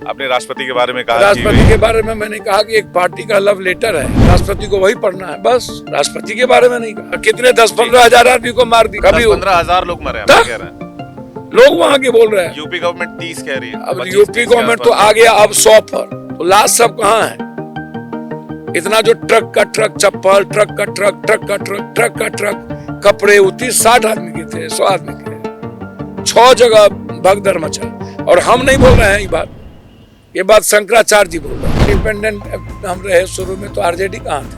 आपने राष्ट्रपति के बारे में कहा राष्ट्रपति के बारे में मैंने कहा कि एक पार्टी का लव लेटर है, राष्ट्रपति को वही पढ़ना है बस। राष्ट्रपति के बारे में नहीं कहा। कितने 10-15 हजार आदमी को मार दी, कभी 15,000 लोग मरे हैं, कह रहे हैं लोग वहाँ के बोल रहे हैं। यूपी गवर्नमेंट 30 कह रही है। अब यूपी गवर्नमेंट तो आ गया अब 100 पर, तो लास्ट सब कहाँ है? इतना जो ट्रक का ट्रक चप्पल, ट्रक का ट्रक, ट्रक का ट्रक, ट्रक का ट्रक कपड़े, 60 आदमी के थे, 100 आदमी के, 6 जगह भगदड़ मचा। और हम नहीं बोल रहे हैं ये बात शंकराचार्य जी बोल रहे हैं। इंडिपेंडेंट हम रहे शुरू में तो आरजेडी कहाँ थे?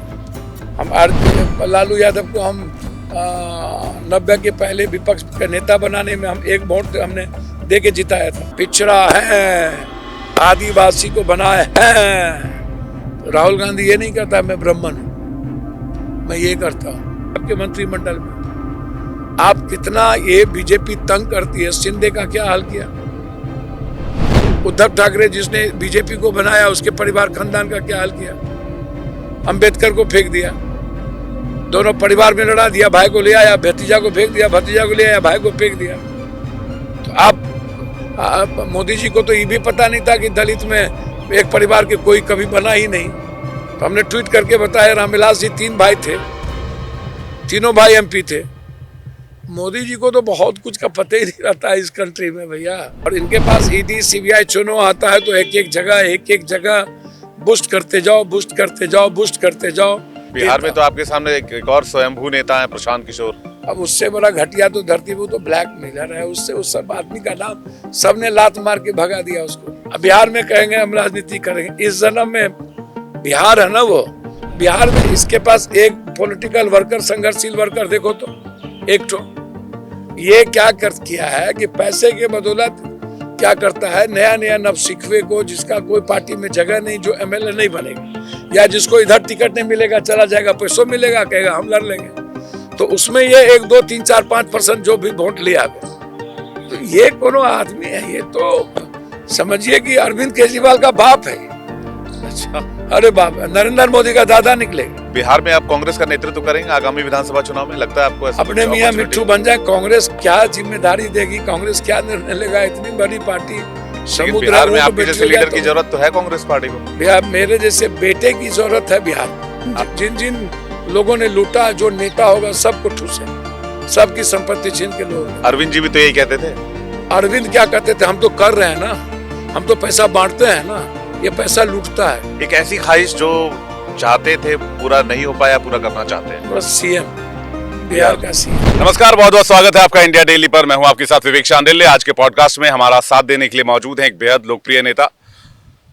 हम लालू यादव को हम 90 के पहले विपक्ष का नेता बनाने में हम 1 वोट हमने दे के जिताया था। पिछड़ा है, आदिवासी को बनाए हैं। राहुल गांधी ये नहीं करता मैं ब्राह्मण हूं, मैं ये करता हूं। आपके मंत्रिमंडल में आप कितना ये बीजेपी तंग करती है। शिंदे का क्या हाल किया? उद्धव ठाकरे जिसने बीजेपी को बनाया उसके परिवार खानदान का क्या हाल किया? अंबेडकर को फेंक दिया, दोनों परिवार में लड़ा दिया। भाई को ले आया, भतीजा को फेंक दिया, भतीजा को ले आया, भाई को फेंक दिया। तो आप मोदी जी को तो ये भी पता नहीं था कि दलित में एक परिवार के कोई कभी बना ही नहीं। तो हमने ट्वीट करके बताया, रामविलास जी 3 भाई थे, तीनों भाई एमपी थे। मोदी जी को तो बहुत कुछ का पता ही नहीं रहता है इस कंट्री में भैया। और इनके पास ईडी सीबीआई चुनाव आता है तो एक एक जगह बुस्ट करते जाओ, बुस्ट करते जाओ, बुस्ट करते जाओ। बिहार में तो आपके सामने एक और स्वयंभू नेता है प्रशांत किशोर। अब उससे बड़ा घटिया तो धरती वो तो ब्लैकमेलर है। उससे उस सब आदमी का नाम सबने लात मार के भगा दिया उसको। अब बिहार में कहेंगे हम राजनीति करेंगे, इस जन्म में बिहार है ना वो, बिहार में इसके पास एक पॉलिटिकल वर्कर, संघर्षशील वर्कर देखो तो एक तो ये क्या किया है कि पैसे के बदौलत क्या करता है, नया नवसिखवे को जिसका कोई पार्टी में जगह नहीं, जो एमएलए नहीं बनेगा या जिसको इधर टिकट नहीं मिलेगा चला जाएगा, पैसों मिलेगा, कहेगा हम लड़ लेंगे। तो उसमें ये 1, 2, 3, 4, 5% जो भी वोट ले आवे, तो ये कोनो आदमी है? ये तो समझिए कि अरविंद केजरीवाल का बाप है। अच्छा, अरे बाप, नरेंद्र मोदी का दादा निकले। बिहार में आप कांग्रेस का नेतृत्व करेंगे आगामी विधानसभा चुनाव में, लगता है आपको? अपने मियां मिट्ठू बन जाए, कांग्रेस क्या जिम्मेदारी देगी? कांग्रेस क्या निर्णय लेगा? इतनी बड़ी पार्टी, समुद्र बिहार में आपके जैसे लीडर की जरूरत तो है कांग्रेस पार्टी को। बिहार मेरे जैसे बेटे की जरूरत है। बिहार जिन लोगों ने लूटा, जो नेता होगा सबको ठूसे, सबकी संपत्ति छीन के लोग। अरविंद जी भी तो यही कहते थे। अरविंद क्या कहते थे? हम तो कर रहे हैं ना, हम तो पैसा बांटते हैं ना, ये पैसा लूटता है। एक ऐसी ख्वाहिश जो चाहते थे पूरा नहीं हो पाया, पूरा करना चाहते हैं। बस सीएम, बिहार का सीएम। नमस्कार, बहुत बहुत स्वागत है आपका इंडिया डेली पर। मैं हूं आपके साथ विवेक शांडिल्य। आज के पॉडकास्ट में हमारा साथ देने के लिए मौजूद है एक बेहद लोकप्रिय नेता,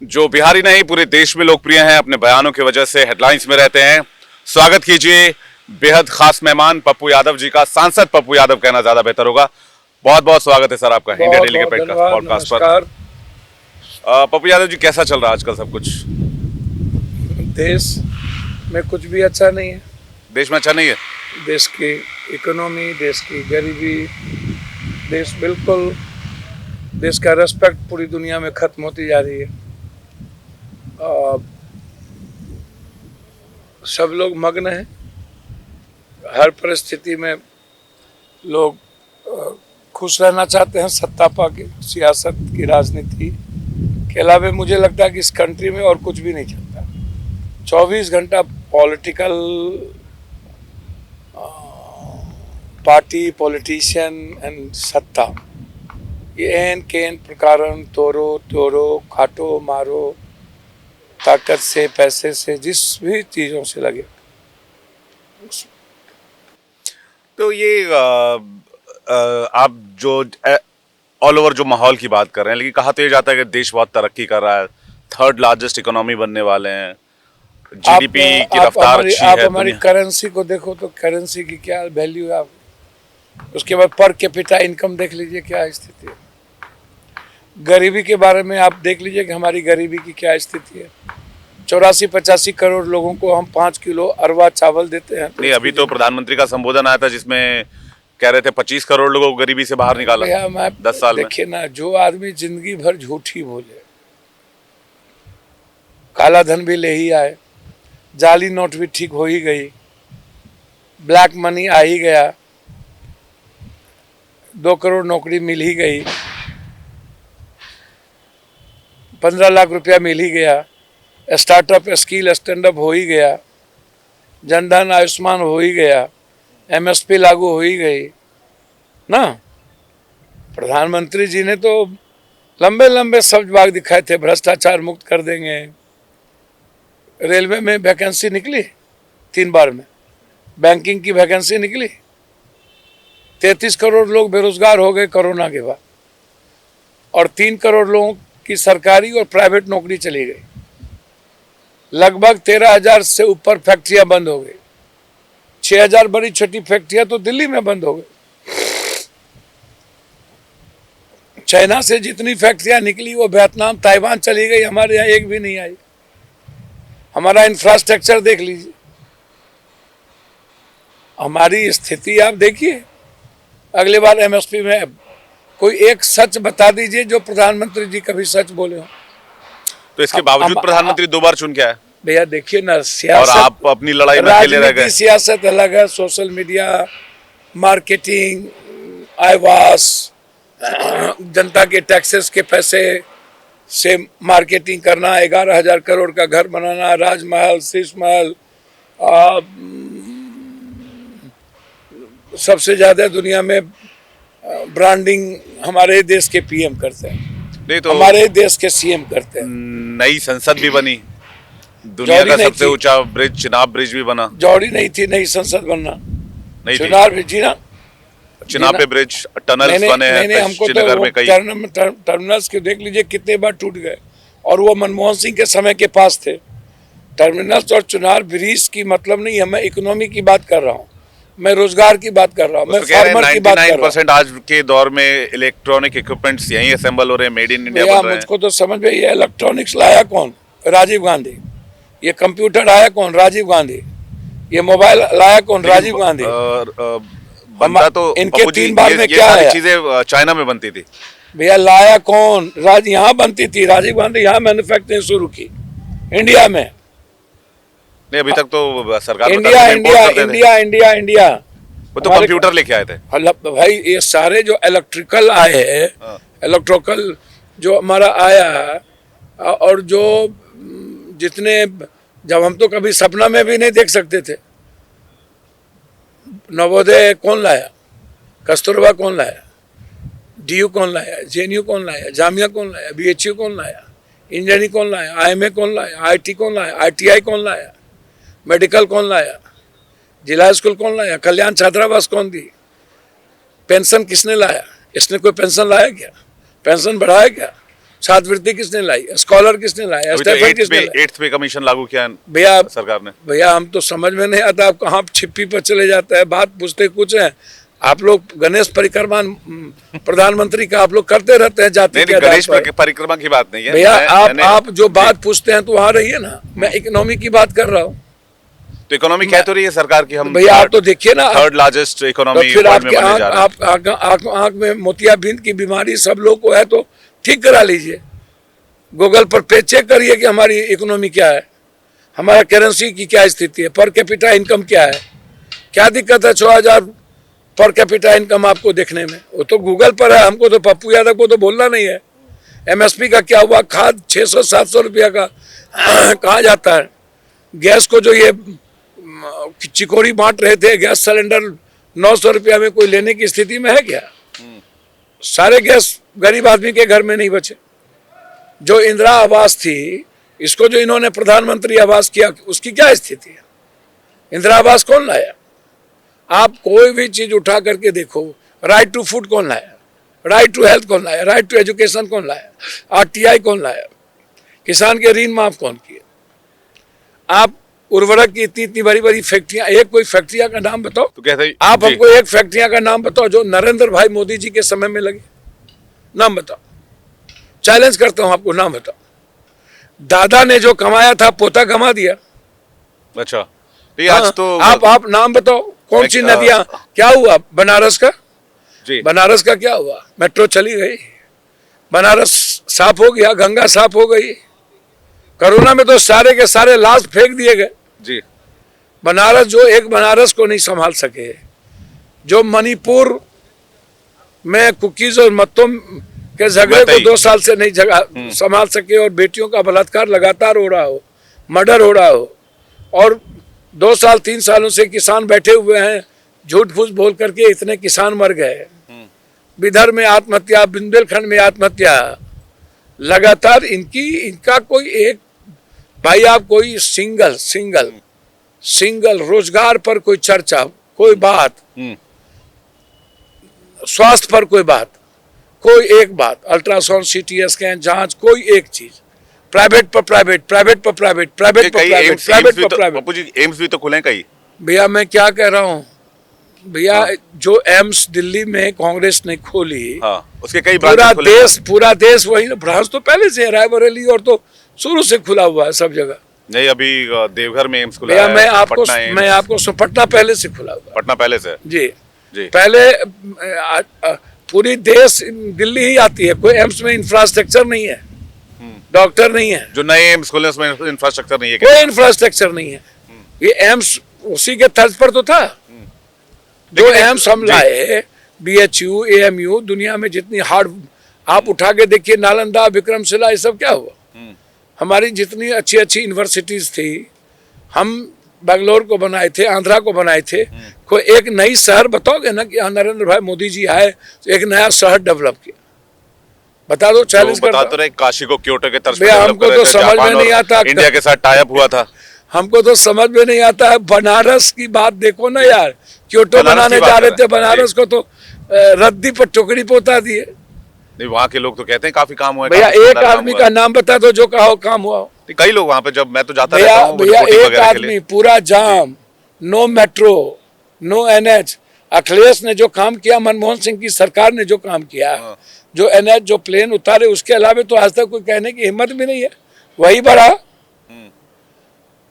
जो बिहारी नहीं पूरे देश में लोकप्रिय हैं, अपने बयानों की वजह से हेडलाइंस में रहते हैं। स्वागत कीजिए बेहद खास मेहमान पप्पू यादव जी का। सांसद पप्पू यादव कहना ज्यादा बेहतर होगा। बहुत बहुत स्वागत है सर आपका इंडिया डेली के पॉडकास्ट पर। पप्पू यादव जी, कैसा चल रहा है आजकल सब कुछ? देश में कुछ भी अच्छा नहीं है। देश में अच्छा नहीं है? देश की इकोनॉमी, देश की गरीबी, देश बिल्कुल, देश का रेस्पेक्ट पूरी दुनिया में खत्म होती जा रही है। सब लोग मग्न हैं। हर परिस्थिति में लोग खुश रहना चाहते हैं, सत्ता पाके, सियासत की राजनीति के अलावा मुझे लगता है कि इस कंट्री में और कुछ भी नहीं चलता। 24 घंटा पॉलिटिकल पार्टी, पॉलिटिशियन एंड सत्ता, ये एन केन प्रकारन तोड़ो काटो मारो, ताकत से, पैसे से, जिस भी चीजों से लगे। तो ये आप जो ऑल ओवर जो माहौल की बात कर रहे हैं, लेकिन कहा तो ये जाता है कि देश बहुत तरक्की कर रहा है, 3rd लार्जेस्ट इकोनॉमी बनने वाले हैं, जीडीपी की रफ्तार अच्छी है। आप हमारी करेंसी को देखो तो करेंसी की क्या वैल्यू है, आप उसके बाद पर कैपिटा इनकम देख लीजिए क्या स्थिति है। गरीबी के बारे में आप देख लीजिए कि हमारी गरीबी की क्या स्थिति है। 84-85 करोड़ लोगों को हम 5 किलो अरवा चावल देते हैं। नहीं, अभी तो प्रधानमंत्री का संबोधन आया था जिसमें कह रहे थे 25 करोड़ लोगों को गरीबी से बाहर निकाला 10 साल में। देखिए ना, जो आदमी जिंदगी भर झूठी बोले, काला धन भी ले ही आए, जाली नोट भी ठीक हो ही गई, ब्लैक मनी आ ही गया, 2 करोड़ नौकरी मिल ही गई, 15 लाख रुपया मिल ही गया, स्टार्टअप स्किल स्टैंड अप हो ही गया, जनधन आयुष्मान हो ही गया, MSP लागू हो ही गई ना। प्रधानमंत्री जी ने तो लंबे लंबे शब्द बाग दिखाए थे, भ्रष्टाचार मुक्त कर देंगे। रेलवे में वैकेंसी निकली 3 बार में, बैंकिंग की वैकेंसी निकली, 33 करोड़ लोग बेरोजगार हो गए कोरोना के बाद, और 3 करोड़ लोगों की सरकारी और प्राइवेट नौकरी चली गई। लगभग 13,000 से ऊपर फैक्ट्रियां बंद हो गई। 6,000 बड़ी छोटी फैक्ट्रियां तो दिल्ली में बंद हो गई। चाइना से जितनी फैक्ट्रियां निकली वो वियतनाम ताइवान चली गई, हमारे यहाँ एक भी नहीं आई। हमारा इंफ्रास्ट्रक्चर देख लीजिए, हमारी स्थिति आप देखिए। अगले बार MSP में कोई एक सच बता दीजिए जो प्रधानमंत्री जी कभी सच बोले हो। तो इसके बावजूद प्रधानमंत्री 2 बार चुन के आए। भैया देखिए ना, और सियासत, आप अपनी लड़ाई में अकेले रह गए। सियासत अलग है, सोशल मीडिया, मार्केटिंग, आवास, जनता के टैक्सेस के पैसे से मार्केटिंग करना, 11,000 करोड़ का घर बनाना, राजमहल, शीश महल, सबसे ज्यादा दुनिया में ब्रांडिंग हमारे देश के PM करते हैं, नहीं तो हमारे देश के CM करते हैं। नई संसद भी बनी, दुनिया का सबसे ऊंचा ब्रिज चिनाब ब्रिज भी बना। जौड़ी नहीं थी नई संसद बनना, नहीं थी। चुनाव भी जी ना, चिनाब पे ब्रिज, टनल्स बने हैं हमको श्रीनगर में कई। टर्मिनल्स के देख लीजिए कितने बार टूट गए, और वो मनमोहन सिंह के समय के पास थे। टर्मिनल्स और चुनाव ब्रिज की मतलब नहीं है, मैं इकोनॉमी की बात कर रहा हूँ, मैं रोजगार की बात कर रहा हूँ, मैं फार्मर की बात कर रहा हूँ। 99% आज के दौर में इलेक्ट्रॉनिक इक्विपमेंट्स यहीं असेंबल हो रहे हैं, मेड इन इंडिया बन रहे हैं। मुझको तो समझ में, ये इलेक्ट्रॉनिक्स लाया कौन? राजीव गांधी। ये कंप्यूटर आया कौन? राजीव गांधी। ये मोबाइल लाया कौन? राजीव गांधी। बनता तो इनके 3 बार में क्या है? चीजें चाइना में बनती थी भैया, लाया कौन? यहाँ बनती थी, राजीव गांधी यहाँ मैन्युफैक्चरिंग शुरू की इंडिया में। नहीं, अभी तक तो सरकार India India India India India वो तो कंप्यूटर लेके आए थे भाई। ये सारे जो इलेक्ट्रिकल आए हैं, इलेक्ट्रिकल जो हमारा आया है, और जो जितने, जब हम तो कभी सपना में भी नहीं देख सकते थे। नवोदय कौन लाया? कस्तूरबा कौन लाया? DU कौन लाया? JNU कौन लाया? जामिया कौन लाया? BHU कौन लाया? इंजीनियरिंग कौन लाया? IMA कौन लाया? IT कौन लाया? ITI कौन लाया? मेडिकल कौन लाया? जिला स्कूल कौन लाया? कल्याण छात्रावास कौन दी? पेंशन किसने लाया? इसने कोई पेंशन लाया क्या? पेंशन बढ़ाया क्या? छात्रवृत्ति किसने लाई? स्कॉलर किसने लाया? स्टाइपेंड किसने लाया? 8th पे कमीशन लागू किया भैया सरकार ने। भैया हम तो समझ में नहीं आता, आप कहाँ छिप्पी पर चले जाता है, बात पूछते कुछ है। आप लोग गणेश परिक्रमा प्रधानमंत्री का आप लोग करते रहते हैं जाति के गणेश परिक्रमा की बात नहीं है भैया। आप जो बात पूछते हैं तो वहां रहिए ना, मैं इकोनॉमी की बात कर रहा हूँ। तो इकोनॉमी कह तो रही है सरकार की हम भैया, आप तो देखिए ना, 3rd लार्जेस्ट इकोनॉमी। फिर आपके आंख में मोतियाबिंद की बीमारी सब लोग को है, तो ठीक करा लीजिए। गूगल पर पेज चेक करिए कि हमारी इकोनॉमी क्या है, हमारा करेंसी की क्या स्थिति है, पर कैपिटा इनकम क्या है, क्या दिक्कत है 6,000 पर कैपिटा इनकम आपको देखने में? वो तो गूगल पर है, हमको तो पप्पू यादव को तो बोलना नहीं है। MSP का क्या हुआ? खाद 600-700 रुपया का कहाँ जाता है? गैस को जो ये चिकोरी बांट रहे थे, गैस सिलेंडर 900 रुपया में कोई लेने की स्थिति में है क्या? सारे गैस गरीब आदमी के घर में नहीं बचे। जो इंदिरा आवास थी, इसको जो इन्होंने प्रधानमंत्री आवास किया, उसकी क्या स्थिति है? इंदिरा आवास कौन लाया? आप कोई भी चीज उठा करके देखो, राइट टू फूड कौन लाया? राइट टू हेल्थ कौन लाया? राइट टू एजुकेशन कौन लाया? RTI कौन लाया? किसान के ऋण माफ कौन किए? आप उर्वरक की इतनी बड़ी बड़ी फैक्ट्रियां, एक कोई फैक्ट्रिया का नाम बताओ। तो कहते आप हमको एक फैक्ट्रिया का नाम बताओ जो नरेंद्र भाई मोदी जी के समय में लगी, नाम बताओ। चैलेंज करता हूं आपको, नाम बताओ। दादा ने जो कमाया था पोता कमा दिया। अच्छा, आज तो आप नाम बताओ, कौन सी नदियां, क्या हुआ बनारस का? जी, बनारस का क्या हुआ? मेट्रो चली गई, बनारस साफ हो गया, गंगा साफ हो गई। कोरोना में तो सारे के सारे लाश फेंक दिए गए। जी, बनारस जो एक बनारस को नहीं संभाल सके, जो मणिपुर में कुकीज और कि झगड़े को बताइए। 2 साल से नहीं संभाल सके और बेटियों का बलात्कार लगातार हो रहा हो, मर्डर हो रहा हो, और 2 साल 3 सालों से किसान बैठे हुए हैं, झूठ फूस बोल करके इतने किसान मर गए। बिदर में आत्महत्या, बुंदेलखंड में आत्महत्या, लगातार इनका कोई एक, भाई आप कोई सिंगल रोजगार पर कोई चर्चा, कोई बात, स्वास्थ्य पर कोई बात, कोई एक बात, अल्ट्रासाउंड, सीटी स्कैन, जांच, कोई एक चीज, प्राइवेट पर प्राइवेट, प्राइवेट पर प्राइवेट, प्राइवेट पर प्राइवेट, प्राइवेट पर प्राइवेट। बापू जी एम्स भी तो खुले हैं कई। भैया मैं क्या कह रहा हूँ भैया, जो एम्स दिल्ली में कांग्रेस ने खोली, उसके कई पूरा देश वही, ब्रांच तो पहले से है, रायबरेली और तो शुरू से खुला हुआ है सब जगह। नहीं, अभी देवघर में एम्स खुला भैया है। मैं आपको पटना पहले से खुला हुआ, पटना पहले से जी जी। पहले पूरी देश दिल्ली ही आती है, कोई एम्स में इंफ्रास्ट्रक्चर नहीं है, डॉक्टर नहीं है, जो नए एम्स खोले उसमें इंफ्रास्ट्रक्चर नहीं है, कोई इंफ्रास्ट्रक्चर नहीं है। ये एम्स उसी के तर्ज पर तो था, जो एम्स हम लाए, BHU, AMU, दुनिया में जितनी हार्ड आप उठा के देखिए, नालंदा, विक्रमशिला, ये सब क्या हुआ। हमारी जितनी अच्छी अच्छी यूनिवर्सिटीज थी, हम बेंगलोर को बनाए थे, आंध्रा को बनाए थे। कोई एक नई शहर बताओगे ना कि नरेंद्र भाई मोदी जी आए तो एक नया शहर डेवलप किया, बता दो, चैलेंज बता तो रहे, काशी को क्योटो के तर्ज पे हमको तो समझ में नहीं आता, इंडिया के साथ टाई अप हुआ था। हमको तो समझ में नहीं आता है। बनारस की बात देखो ना यार, क्योटो बनाने जा रहे थे, बनारस को तो रद्दी पर टुकड़ी पोता दिए। नहीं, वहाँ के लोग तो कहते हैं काफी काम हुआ है। भैया एक आदमी का नाम बता दो जो कहा हो काम हुआ हो। कई लोग वहाँ पे, जब मैं तो जाता भैया रहता हूँ भैया रिपोर्टिंग एक वगैरह के लिए। आदमी, पूरा जाम, no metro, no NH। Akhilesh ने जो काम किया, मनमोहन सिंह की सरकार ने जो काम किया, जो NH, जो प्लेन उतारे, उसके अलावा तो आज तक कोई कहने की हिम्मत भी नहीं है।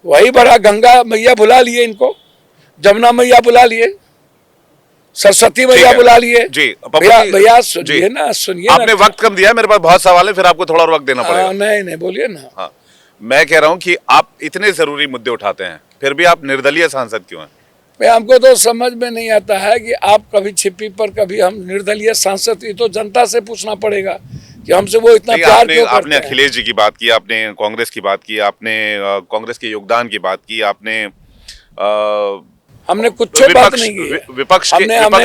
वही बड़ा गंगा मैया बुला लिए इनको, जमुना मैया बुला लिए, सरस्वती मैया बुला लिए। जी भैया सुनिए ना, सुनिए। आपने वक्त कम दिया है, मेरे पास बहुत सवाल है, फिर आपको थोड़ा और वक्त देना पड़ेगा। नहीं बोलिए ना। हाँ, मैं कह रहा हूँ कि आप इतने जरूरी मुद्दे उठाते हैं, फिर भी आप निर्दलीय सांसद क्यों हैं? हमको तो समझ में नहीं आता है कि आप कभी छिप्पी पर, कभी हम निर्दलीय सांसद। ये तो जनता से पूछना पड़ेगा कि हमसे वो इतना प्यार क्यों करते हैं। आपने अखिलेश जी की बात की, आपने कांग्रेस की बात की, आपने कांग्रेस के योगदान की बात की, आपने हमने कुछ बात नहीं की। विपक्ष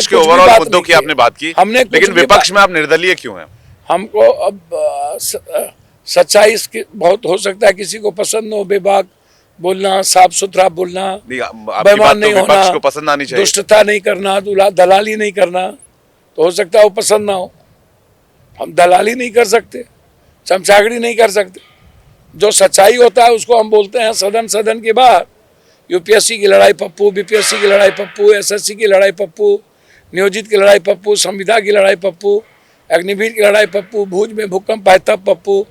के ओवरऑल मुद्दों की आपने बात की, लेकिन विपक्ष में आप निर्दलीय क्यों हैं? हमको अब सच्चाई इसकी बहुत हो सकता है किसी को पसंद हो, बेबाक बोलना, साफ सुथरा बोलना, बेईमान नहीं होना, को पसंद आनी चाहिए, दुष्टता नहीं करना, दलाली नहीं करना, तो हो सकता है वो पसंद ना हो। हम दलाली नहीं कर सकते, चमचागड़ी नहीं कर सकते। जो सच्चाई होता है उसको हम बोलते हैं सदन के बाहर। UPSC की लड़ाई पप्पू, BPSC की लड़ाई पप्पू, SSC की लड़ाई पप्पू, नियोजित की लड़ाई पप्पू, संविदा की लड़ाई पप्पू, अग्निवीर की लड़ाई पप्पू, भुज में भूकंप आए तब पप्पू,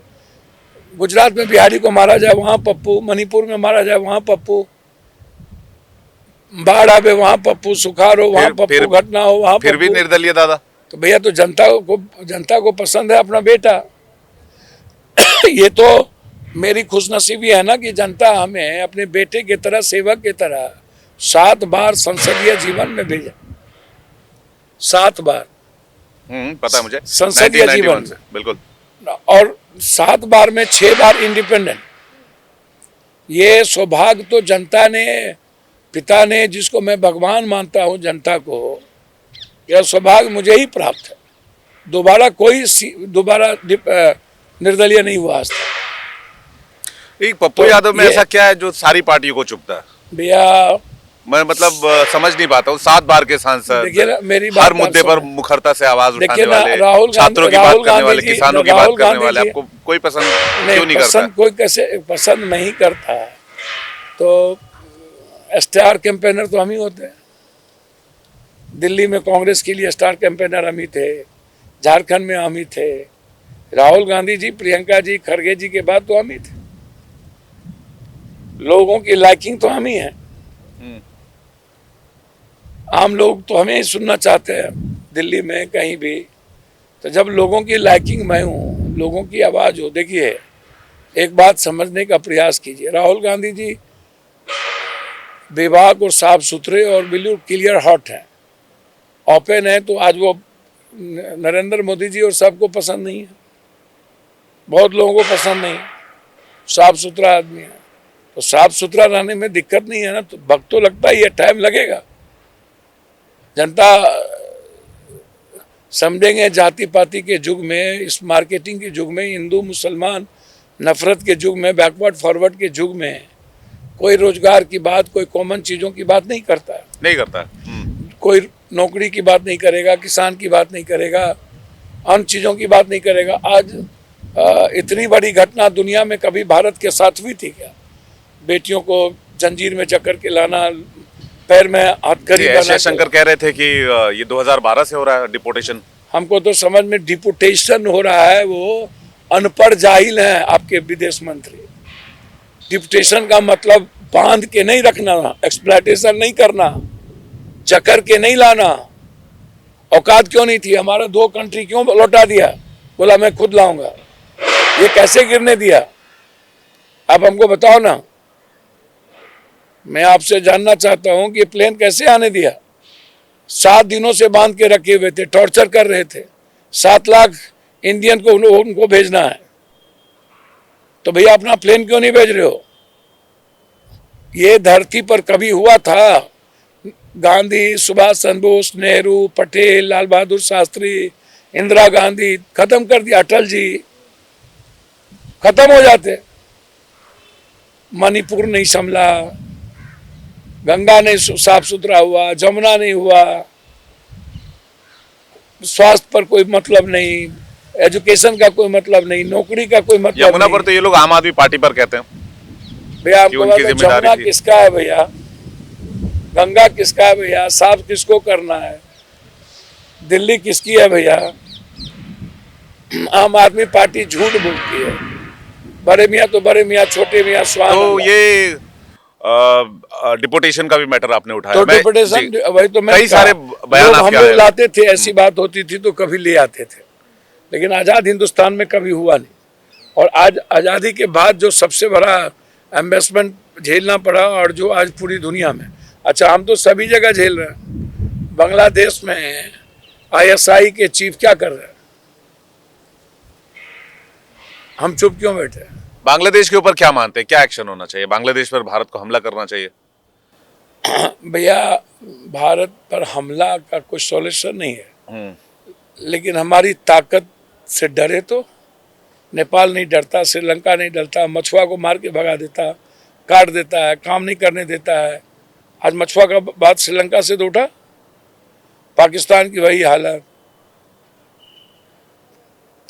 गुजरात में बिहारी को मारा जाए वहाँ पप्पू, मणिपुर में मारा जाए वहाँ पप्पू, बाढ़ आवे वहाँ पप्पू, सुखार हो वहाँ पप्पू, घटना हो वहाँ फिर भी निर्दलीय दादा। तो भैया तो जनता को पसंद है अपना बेटा। ये तो मेरी खुशनसीबी है ना कि जनता हमें अपने बेटे की तरह, सेवक की तरह 7 बार संसदीय जीवन में भेजा, 7 बार। पता है मुझे, संसदीय जीवन से, बिल्कुल। और 7 बार में 6 बार इंडिपेंडेंट। ये सौभाग्य तो जनता ने, पिता ने, जिसको मैं भगवान मानता हूँ जनता को, यह सौभाग्य मुझे ही प्राप्त है। दोबारा निर्दलीय नहीं हुआ आज तक। पप्पू यादव में ऐसा क्या है जो सारी पार्टियों को चुभता है? भैया मैं मतलब समझ नहीं पाता हूँ। 7 बार के सांसद, देखिए ना, मेरी बात हर मुद्दे पर मुखरता से आवाज उठाने वाले, छात्रों की बात करने वाले, किसानों की बात करने वाले, आपको कोई पसंद क्यों नहीं करता? कोई कैसे पसंद नहीं करता? तो स्टार कैंपेनर तो हम ही होते हैं। दिल्ली में कांग्रेस के लिए स्टार कैंपेनर हम ही थे, झारखंड में हम ही थे, राहुल गांधी जी, प्रियंका जी, खड़गे जी के बाद तो हम ही थे। लोगों की लाइकिंग तो हम ही हैं। आम लोग तो हमें ही सुनना चाहते हैं दिल्ली में कहीं भी। तो जब लोगों की लाइकिंग मैं हूँ, लोगों की आवाज़ हो, देखिए एक बात समझने का प्रयास कीजिए। राहुल गांधी जी बेबाक और साफ सुथरे और बिल्कुल क्लियर हार्ट हैं, ओपन है। तो आज वो नरेंद्र मोदी जी और सबको पसंद नहीं है, बहुत लोगों को पसंद नहीं है। साफ सुथरा आदमी है, तो साफ सुथरा रहने में दिक्कत नहीं है ना, तो वक्त तो लगता ही है, टाइम लगेगा। जनता समझेंगे जाति पाति के युग में, इस मार्केटिंग के युग में, हिंदू मुसलमान नफरत के युग में, बैकवर्ड फॉरवर्ड के युग में कोई रोजगार की बात, कोई कॉमन चीजों की बात नहीं करता है। नहीं करता है। कोई नौकरी की बात नहीं करेगा, किसान की बात नहीं करेगा, अन्य चीजों की बात नहीं करेगा। आज इतनी बड़ी घटना दुनिया में कभी भारत के साथ हुई थी क्या? बेटियों को जंजीर में जकड़ के लाना, पैर में हथकड़ी ऐसे शंकर कह रहे थे कि ये 2012 से हो रहा है डिपोटेशन। हमको तो समझ में डिपोटेशन हो रहा है, वो अनपढ़ जाहिल हैं आपके विदेश मंत्री। डिपोटेशन का मतलब बांध के नहीं रखना, एक्सप्लॉयटेशन नहीं करना, जकड़ के नहीं लाना। औकात क्यों नहीं थी? हमारा 2 कंट्री क्यों लौटा दिया? बोला मैं खुद लाऊंगा। ये कैसे गिरने दिया? आप हमको बताओ ना। मैं आपसे जानना चाहता हूं कि प्लेन कैसे आने दिया? 7 दिनों से बांध के रखे हुए थे, टॉर्चर कर रहे थे। 7 लाख इंडियन को उनको भेजना है, तो भैया अपना प्लेन क्यों नहीं भेज रहे हो? ये धरती पर कभी हुआ था? गांधी, सुभाष चंद्र बोस, नेहरू, पटेल, लाल बहादुर शास्त्री, इंदिरा गांधी, खत्म कर दिया। अटल जी खत्म हो जाते। मणिपुर नहीं संभला, गंगा नहीं साफ सुथरा हुआ, जमुना नहीं हुआ, स्वास्थ्य पर कोई मतलब नहीं, एजुकेशन का कोई मतलब नहीं, नौकरी का कोई मतलब यमुना नहीं। पर तो ये लोग आम आदमी पार्टी पर कहते हैं भैया कि आपको उनकी पता है जिम्मेदारी जमुना थी। किसका है भैया? गंगा किसका है भैया? साफ किसको करना है? दिल्ली किसकी है भैया? आम आदमी पार्टी झूठ बोलती है। बड़े मियाँ तो बड़े मियाँ, छोटे मियाँ स्वान। तो ये डिपोटेशन का भी मैटर आपने उठाया। तो मैं- डिपोटेशन जी। वही तो मैं कई सारे बयान हम आपके लोग आए। लाते थे, ऐसी बात होती थी तो कभी ले आते थे, लेकिन आजाद हिंदुस्तान में कभी हुआ नहीं। और आज आजादी के बाद जो सबसे बड़ा एम्बेसमेंट झेलना पड़ा, और जो आज पूरी दुनिया में, अच्छा हम तो सभी जगह झेल रहे हैं। बांग्लादेश में ISI के चीफ क्या कर रहे हैं? हम चुप क्यों बैठे हैं? बांग्लादेश के ऊपर क्या मानते हैं, क्या एक्शन होना चाहिए? बांग्लादेश पर भारत को हमला करना चाहिए? भैया भारत पर हमला का कोई सॉल्यूशन नहीं है, हम्म। लेकिन हमारी ताकत से डरे तो। नेपाल नहीं डरता, श्रीलंका नहीं डरता, मछुआ को मार के भगा देता, काट देता है, काम नहीं करने देता है। आज मछुआ का बात श्रीलंका से तो उठा, पाकिस्तान की वही हालत।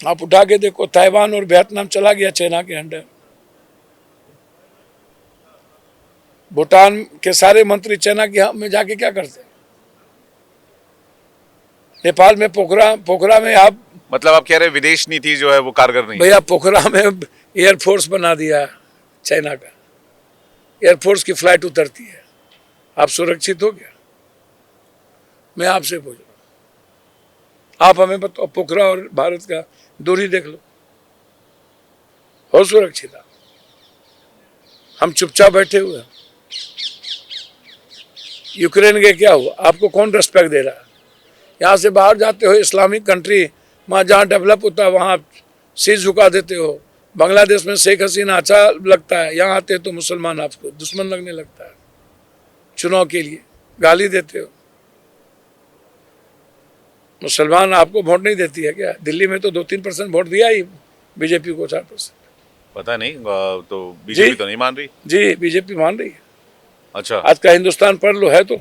आप उठा के देखो, ताइवान और वियतनाम चला गया चाइना के अंडर। भूटान के सारे मंत्री चाइना के में जाके क्या करते हैं? नेपाल में पोखरा में आप मतलब आप कह रहे हैं विदेश नीति जो है वो कारगर नहीं है? भैया पोखरा में एयरफोर्स बना दिया चाइना का, एयरफोर्स की फ्लाइट उतरती है। आप सुरक्षित हो गया? मैं आपसे पूछ रहा हूं, आप हमें बताओ, पोखरा और भारत का दूरी देख लो, हो सुरक्षित आप? हम चुपचाप बैठे हुए हैं। यूक्रेन के क्या हुआ? आपको कौन रेस्पेक्ट दे रहा है? यहाँ से बाहर जाते हो इस्लामिक कंट्री, वहाँ जहाँ डेवलप होता है वहाँ सिर झुका देते हो। बांग्लादेश में शेख हसीना अच्छा लगता है, यहाँ आते तो मुसलमान आपको दुश्मन लगने लगता है। चुनाव के लिए गाली देते हो। मुसलमान आपको वोट नहीं देती है क्या? दिल्ली में तो 2-3% वोट दिया ही बीजेपी को, 4%। पता नहीं, तो बीजेपी तो नहीं मान रही। जी बीजेपी मान रही है। अच्छा। आज का हिंदुस्तान पढ़ लो, है तो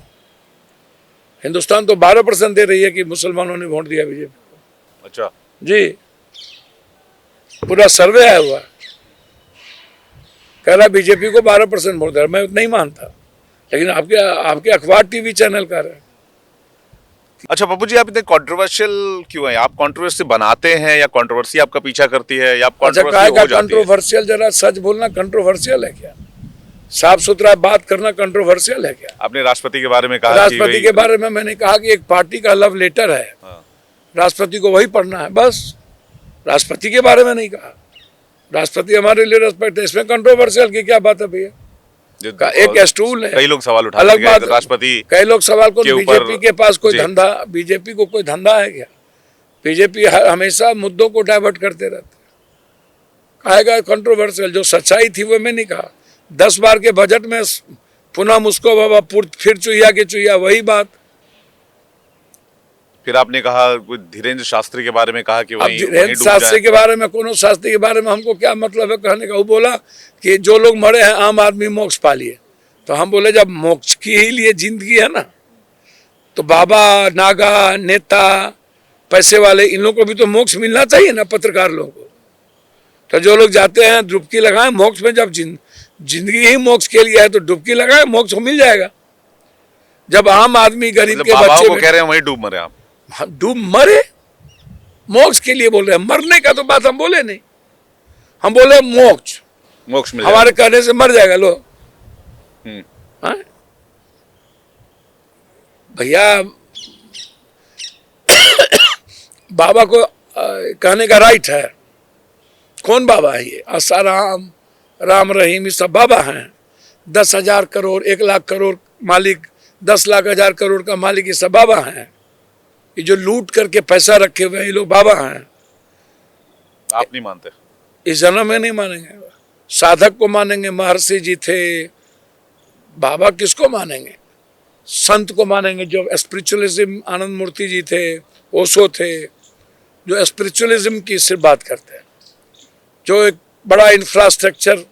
हिंदुस्तान तो 12% दे रही है कि मुसलमानों ने वोट दिया बीजेपी को। अच्छा। जी पूरा सर्वे आया हुआ, कह रहा बीजेपी को 12% वोट दे रहा। मैं नहीं मानता, लेकिन आपके अखबार टीवी चैनल कर रहे हैं। अच्छा पप्पू जी, आप इतने कंट्रोवर्शियल क्यों हैं? आप कंट्रोवर्सी बनाते हैं या कंट्रोवर्सी आपका पीछा करती है, या आप अच्छा कंट्रोवर्सी कहा हो का जाती है? कंट्रोवर्शियल? जरा सच बोलना, कंट्रोवर्शियल है क्या? साफ सुथरा बात करना कंट्रोवर्शियल है क्या? आपने राष्ट्रपति के बारे में कहा कि राष्ट्रपति के बारे में मैंने कहा कि एक पार्टी का लव लेटर है, हाँ। राष्ट्रपति को वही पढ़ना है बस। राष्ट्रपति के बारे में नहीं कहा। राष्ट्रपति हमारे लिए रेस्पेक्ट है, इसमें कंट्रोवर्शियल की क्या बात है भैया? एक स्टूल है, कई लोग सवाल उठा अलग बात। राष्ट्रपति कई लोग सवाल को, के ऊपर- बीजेपी के पास कोई जी। धंधा, बीजेपी को कोई धंधा है क्या? बीजेपी हमेशा मुद्दों को डाइवर्ट करते रहते। कहेगा कंट्रोवर्शियल, जो सच्चाई थी वो मैं नहीं कहा। 10 बार के बजट में पुनः मुझको बाबा फिर चुहिया के चुहिया वही बात। फिर आपने कहा कुछ धीरेन्द्र शास्त्री के बारे में कहा कि अब वहीं धीरेन्द्र डूब शास्त्री जाए। के बारे में, कोनो शास्त्री के बारे में हमको क्या मतलब है कहने का। वो बोला कि जो लोग मरे हैं आम आदमी मोक्ष पा लिए। तो हम बोले जब मोक्ष की ही लिए जिंदगी है ना, तो बाबा, नागा, नेता, पैसे वाले, इन लोगों को भी तो मोक्ष मिलना चाहिए ना, पत्रकार लोगों को। तो जो लोग जाते हैं डुबकी लगाएं मोक्ष में, जब जिंदगी ही मोक्ष के लिए है तो डुबकी लगाएं, मोक्ष मिल जाएगा। जब आम आदमी गरीब मतलब के बाबाओं बच्चे को कह रहे हैं वहीं डूब मरे आप। हम डूब मरे, मोक्ष के लिए बोल रहे हैं। मरने का तो बात हम बोले नहीं, हम बोले मोक्ष मोक्ष मिल हमारे कहने से मर जाएगा लोग। जाएगा। भैया बाबा को कहने का राइट है। कौन बाबा है ये? आसाराम, राम रहीम, ये सब बाबा हैं। 10,000 करोड़, 1 लाख करोड़ मालिक, 10 लाख 1000 करोड़ का मालिक, ये सब बाबा हैं। ये जो लूट करके पैसा रखे हुए हैं ये लोग बाबा हैं। आप नहीं मानते? इस जन्म में नहीं मानेंगे। साधक को मानेंगे, महर्षि जी थे। बाबा किसको मानेंगे? संत को मानेंगे। जो स्पिरिचुअलिज्म, आनंद मूर्ति जी थे, ओशो थे, जो स्पिरिचुअलिज्म की सिर्फ बात करते हैं, जो एक बड़ा इंफ्रास्ट्रक्चर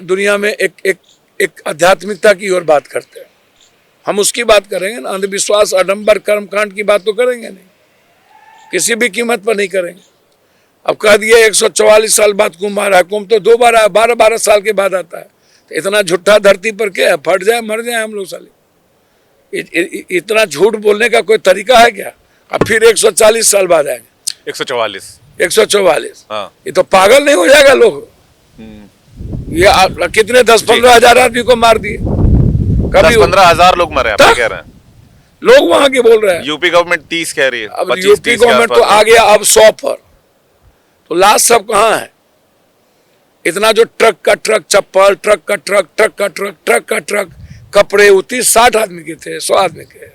दुनिया में एक आध्यात्मिकता की ओर बात करते हैं। हम उसकी बात करेंगे ना। अंधविश्वास, आडंबर, कर्मकांड की बात तो करेंगे नहीं, किसी भी कीमत पर नहीं करेंगे। अब कह दिए 144 साल बाद कुंभ आ रहा है। कुंभ तो 2 बार आया, 12-12 साल के बाद आता है। तो इतना झूठा धरती पर क्या है? फट जाए, मर जाए हम लोग साले। इतना झूठ बोलने का कोई तरीका है क्या? अब फिर 140 साल बाद आएंगे। 144। 144। हाँ। ये तो पागल नहीं हो जाएगा लोग? ये कितने 10-15 हजार आदमी को मार दिए। कभी 10-15 हजार लोग मरे, आप कह रहे हैं? लोग वहां के बोल रहे हैं। यूपी गवर्नमेंट 30 कह रही है। अब 25-30 यूपी के गवर्नमेंट तो आसपास। आ गया अब 100 पर। तो लास्ट सब कहाँ है? इतना जो ट्रक का ट्रक चप्पल, ट्रक का ट्रक, ट्रक का ट्रक, ट्रक का ट्रक कपड़े, 30-60 आदमी के थे, 100 आदमी के,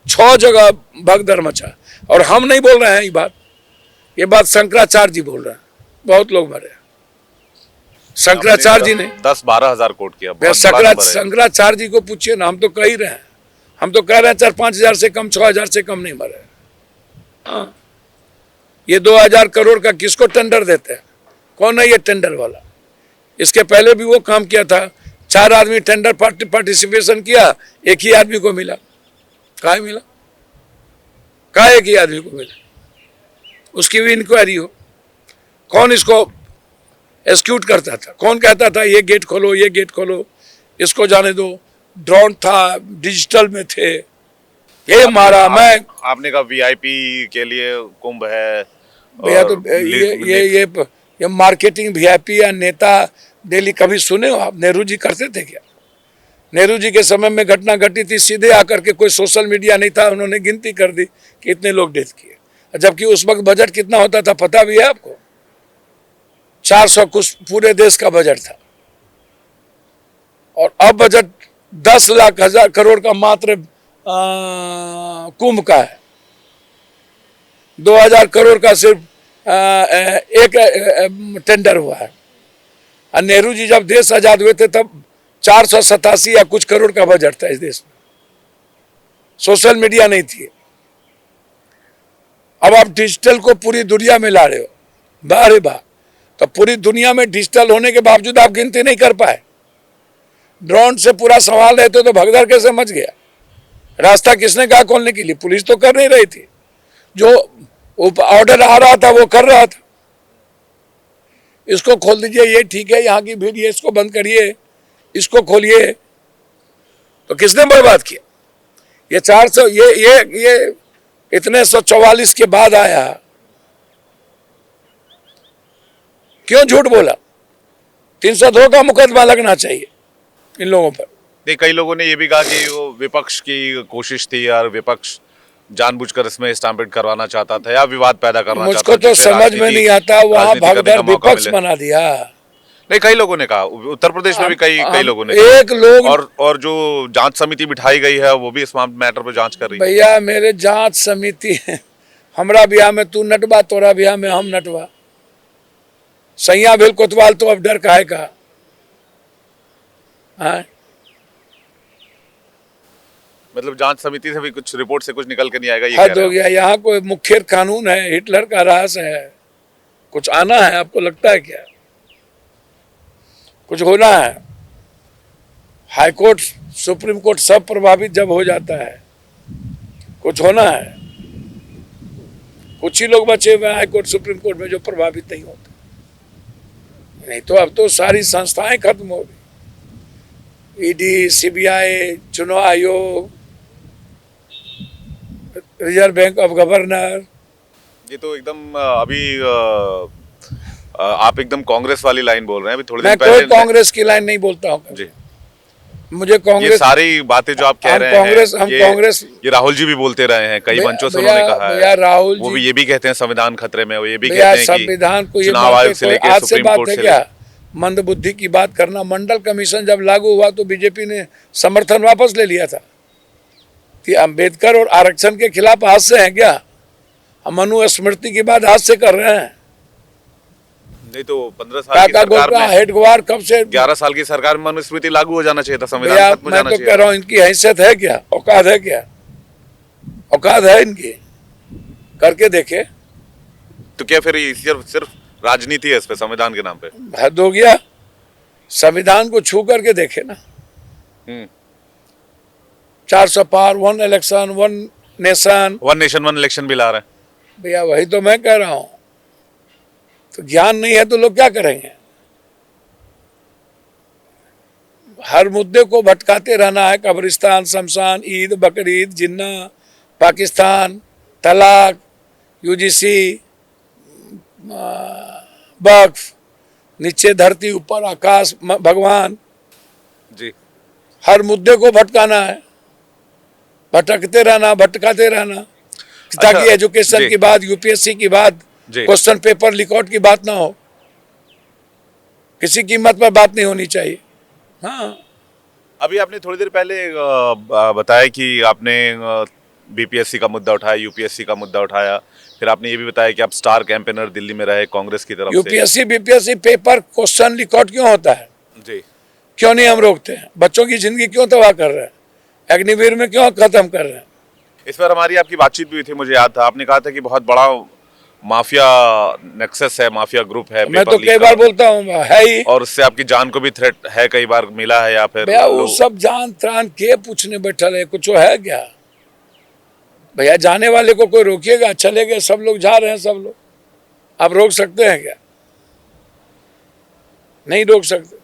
6 जगह भगदड़ मचा। और हम नहीं बोल रहे हैं ये बात शंकराचार्य जी बोल रहे हैं। बहुत लोग मरे शंकराचार्य जी ने। 10-12 हजार कोट किया। बहुत बड़ा नंबर है। शंकराचार्य जी को पूछिए ना। हम तो कह ही रहे हैं, हम तो कह रहे हैं 4-5 हजार से कम, 6 हजार से कम नहीं मरे। हाँ, ये 2000 करोड़ का किसको टेंडर देते हैं? कौन है ये टेंडर वाला? इसके पहले भी वो काम किया था। 4 आदमी टेंडर पार्टिसिपेशन किया, एक ही आदमी को मिला। कहा मिला? कहा एक ही आदमी को मिला? उसकी भी इंक्वायरी हो। कौन इसको एक्सिक्यूट करता था? कौन कहता था ये गेट खोलो, ये गेट खोलो, इसको जाने दो? ड्रोन था, डिजिटल में थे। ये मारा मैं। आपने कहा वीआईपी के लिए कुंभ है। भैया तो ये मार्केटिंग वीआईपी या नेता डेली कभी सुने हो आप? नेहरू जी करते थे क्या? नेहरू जी के समय में घटना घटी थी, सीधे आकर के, कोई सोशल मीडिया नहीं था, उन्होंने गिनती कर दी कि इतने लोग डेथ किए। जबकि उस वक्त बजट कितना होता था पता भी है आपको? 400 कुछ पूरे देश का बजट था। और अब बजट 10 लाख 1000 करोड़ का मात्र कुंभ का है। 2000 करोड़ का सिर्फ एक टेंडर हुआ है। और नेहरू जी जब देश आजाद हुए थे तब 487 या कुछ करोड़ का बजट था इस देश में। सोशल मीडिया नहीं थी। अब आप डिजिटल को पूरी दुनिया में ला रहे हो। वाह रे वाह। तो पूरी दुनिया में डिजिटल होने के बावजूद आप गिनती नहीं कर पाए। ड्रोन से पूरा संभाल रहे थे तो भगदड़ कैसे मच गया? रास्ता किसने कहा खोलने के लिए? पुलिस तो कर नहीं रही थी। जो ऑर्डर आ रहा था वो कर रहा था। इसको खोल दीजिए, ये ठीक है, यहाँ की भीड़, ये इसको बंद करिए, इसको खोलिए। तो किसने बर्बाद किया? ये 400 ये इतने 144 के बाद आया। क्यों झूठ बोला? 302 का मुकदमा लगना चाहिए इन लोगों पर। नहीं, कई लोगों ने ये भी कहा कि वो विपक्ष की कोशिश थी यार, विपक्ष जानबूझकर इसमें स्टैम्पेड करवाना चाहता था या विवाद पैदा करना चाहता था। मुझको तो समझ में नहीं आता, वहां भगदड़ विपक्ष बना दिया। नहीं, कई लोगों ने कहा, उत्तर प्रदेश में भी कई लोगों ने एक लोग और जो जांच समिति बिठाई गई है वो भी इस मैटर पर जांच कर रही है। भैया मेरे जांच समिति हमरा ब्याह में तू नटवा, तोरा ब्याह में हम नटवा। सैया भेल कोतवाल तो अब डर काहे का? हाँ? मतलब जांच समिति से भी कुछ रिपोर्ट से कुछ निकल के नहीं आएगा, ये हद कह रहे हो हो? गया। यहाँ कोई मुख्य कानून है, हिटलर का राज है, कुछ आना है आपको लगता है क्या? कुछ होना है? हाई कोर्ट, सुप्रीम कोर्ट सब प्रभावित जब हो जाता है, कुछ होना है? कुछ ही लोग बचे हुए हैं हाई कोर्ट सुप्रीम कोर्ट में जो प्रभावित नहीं होते। नहीं तो अब तो सारी संस्थाएं खत्म हो गई। ईडी, सीबीआई, चुनाव आयोग, रिजर्व बैंक ऑफ गवर्नर। ये तो एकदम आप एकदम कांग्रेस वाली लाइन बोल रहे हैं। अभी थोड़ी मैं देर कोई पहले कांग्रेस की लाइन नहीं बोलता हूँ। जी, मुझे ये कांग्रेस, सारी बातें जो आप कह हम रहे कांग्रेस- हैं, हम कांग्रेस- ये राहुल जी भी बोलते रहे हैं, कई मंचों से भैया- उन्होंने कहा भैया है। राहुल वो जी- भी ये भी कहते हैं संविधान खतरे में, वो ये भी भैया कहते हैं संविधान को कि ये चुनाव आयोग से लेके आज से सुप्रीम बात कोर्ट है से क्या मंद बुद्धि की बात करना? मंडल कमीशन जब लागू हुआ तो बीजेपी ने समर्थन वापस ले लिया था कि अंबेडकर और आरक्षण के खिलाफ हाथ से हैं क्या? हम मनुस्मृति की बात हाथ से कर रहे हैं। नहीं तो 15 साल की काका सरकार गोलका में, हेडगवार कब से? 11 साल की सरकार में मनुस्मृति लागू हो जाना चाहिए था, भैया संविधान खत्म हो मैं जाना तो कह चाहिए रहा हूँ, इनकी हैसियत है क्या? औकात है क्या? औकात है इनकी? करके देखे। तो क्या फिर ये सिर्फ राजनीति है इस पे, संविधान के नाम पे? हद हो गया। संविधान को छू करके देखे ना। 400 पार, 1 election 1 nation. One nation one election भी ला रहे हैं। भैया वही तो मैं कह रहा हूं। तो ज्ञान नहीं है तो लोग क्या करेंगे? हर मुद्दे को भटकाते रहना है। कब्रिस्तान, शमशान, ईद, बकरीद, जिन्ना, पाकिस्तान, तलाक, यूजीसी, वक्फ, नीचे धरती ऊपर आकाश, भगवान। जी, हर मुद्दे को भटकाना है, भटकते रहना, भटकाते रहना, ताकि अच्छा, एजुकेशन जी। की बात, यूपीएससी की बात, जी। क्वेश्चन पेपर लीकआउट की बात ना हो। किसी कीमत पर बात नहीं होनी चाहिए। हाँ, अभी आपने थोड़ी देर पहले बताया कि आपने बीपीएससी का मुद्दा उठाया, यूपीएससी का मुद्दा उठाया, फिर आपने ये भी बताया कि आप स्टार कैंपेनर दिल्ली में रहे कांग्रेस की तरफ से। यूपीएससी बीपीएससी पेपर क्वेश्चन लीकआउट क्यों होता है? जी, क्यों नहीं हम रोकते हैं? बच्चों की जिंदगी क्यों तबाह कर रहे हैं? अग्निवीर में क्यों खत्म कर रहे हैं? इस पर हमारी आपकी बातचीत भी हुई थी, मुझे याद था। आपने कहा था कि बहुत बड़ा माफिया नेक्सस है, माफिया ग्रुप है मैं पेपर तो लीक कई का, बार बोलता हूँ है ही। और उससे आपकी जान को भी थ्रेट है, कई बार मिला है, या फिर भैया वो सब जान त्रान के पूछने बैठल है? कुछ है क्या? भैया जाने वाले को कोई रोकिएगा? चले गए सब लोग, जा रहे हैं सब लोग, आप रोक सकते हैं क्या? नहीं रोक सकते।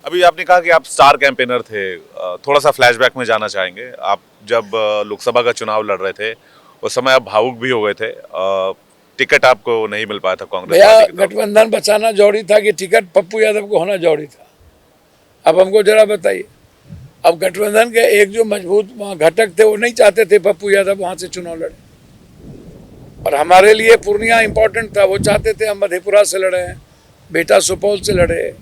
अभी आपने कहा कि आप स्टार कैंपेनर थे, थोड़ा सा फ्लैशबैक में जाना चाहेंगे। आप जब लोकसभा का चुनाव लड़ रहे थे उस समय आप भावुक भी हो गए थे, टिकट आपको नहीं मिल पाया था कांग्रेस भैया पार्टी की तरफ से। गठबंधन बचाना जरूरी था कि टिकट पप्पू यादव को होना जरूरी था? अब हमको जरा बताइए। अब गठबंधन के एक जो मजबूत वहाँ घटक थे वो नहीं चाहते थे पप्पू यादव वहां से चुनाव लड़े, और हमारे लिए पूर्णिया इंपॉर्टेंट था। वो चाहते थे हम मधेपुरा से लड़े, बेटा सुपौल से लड़े,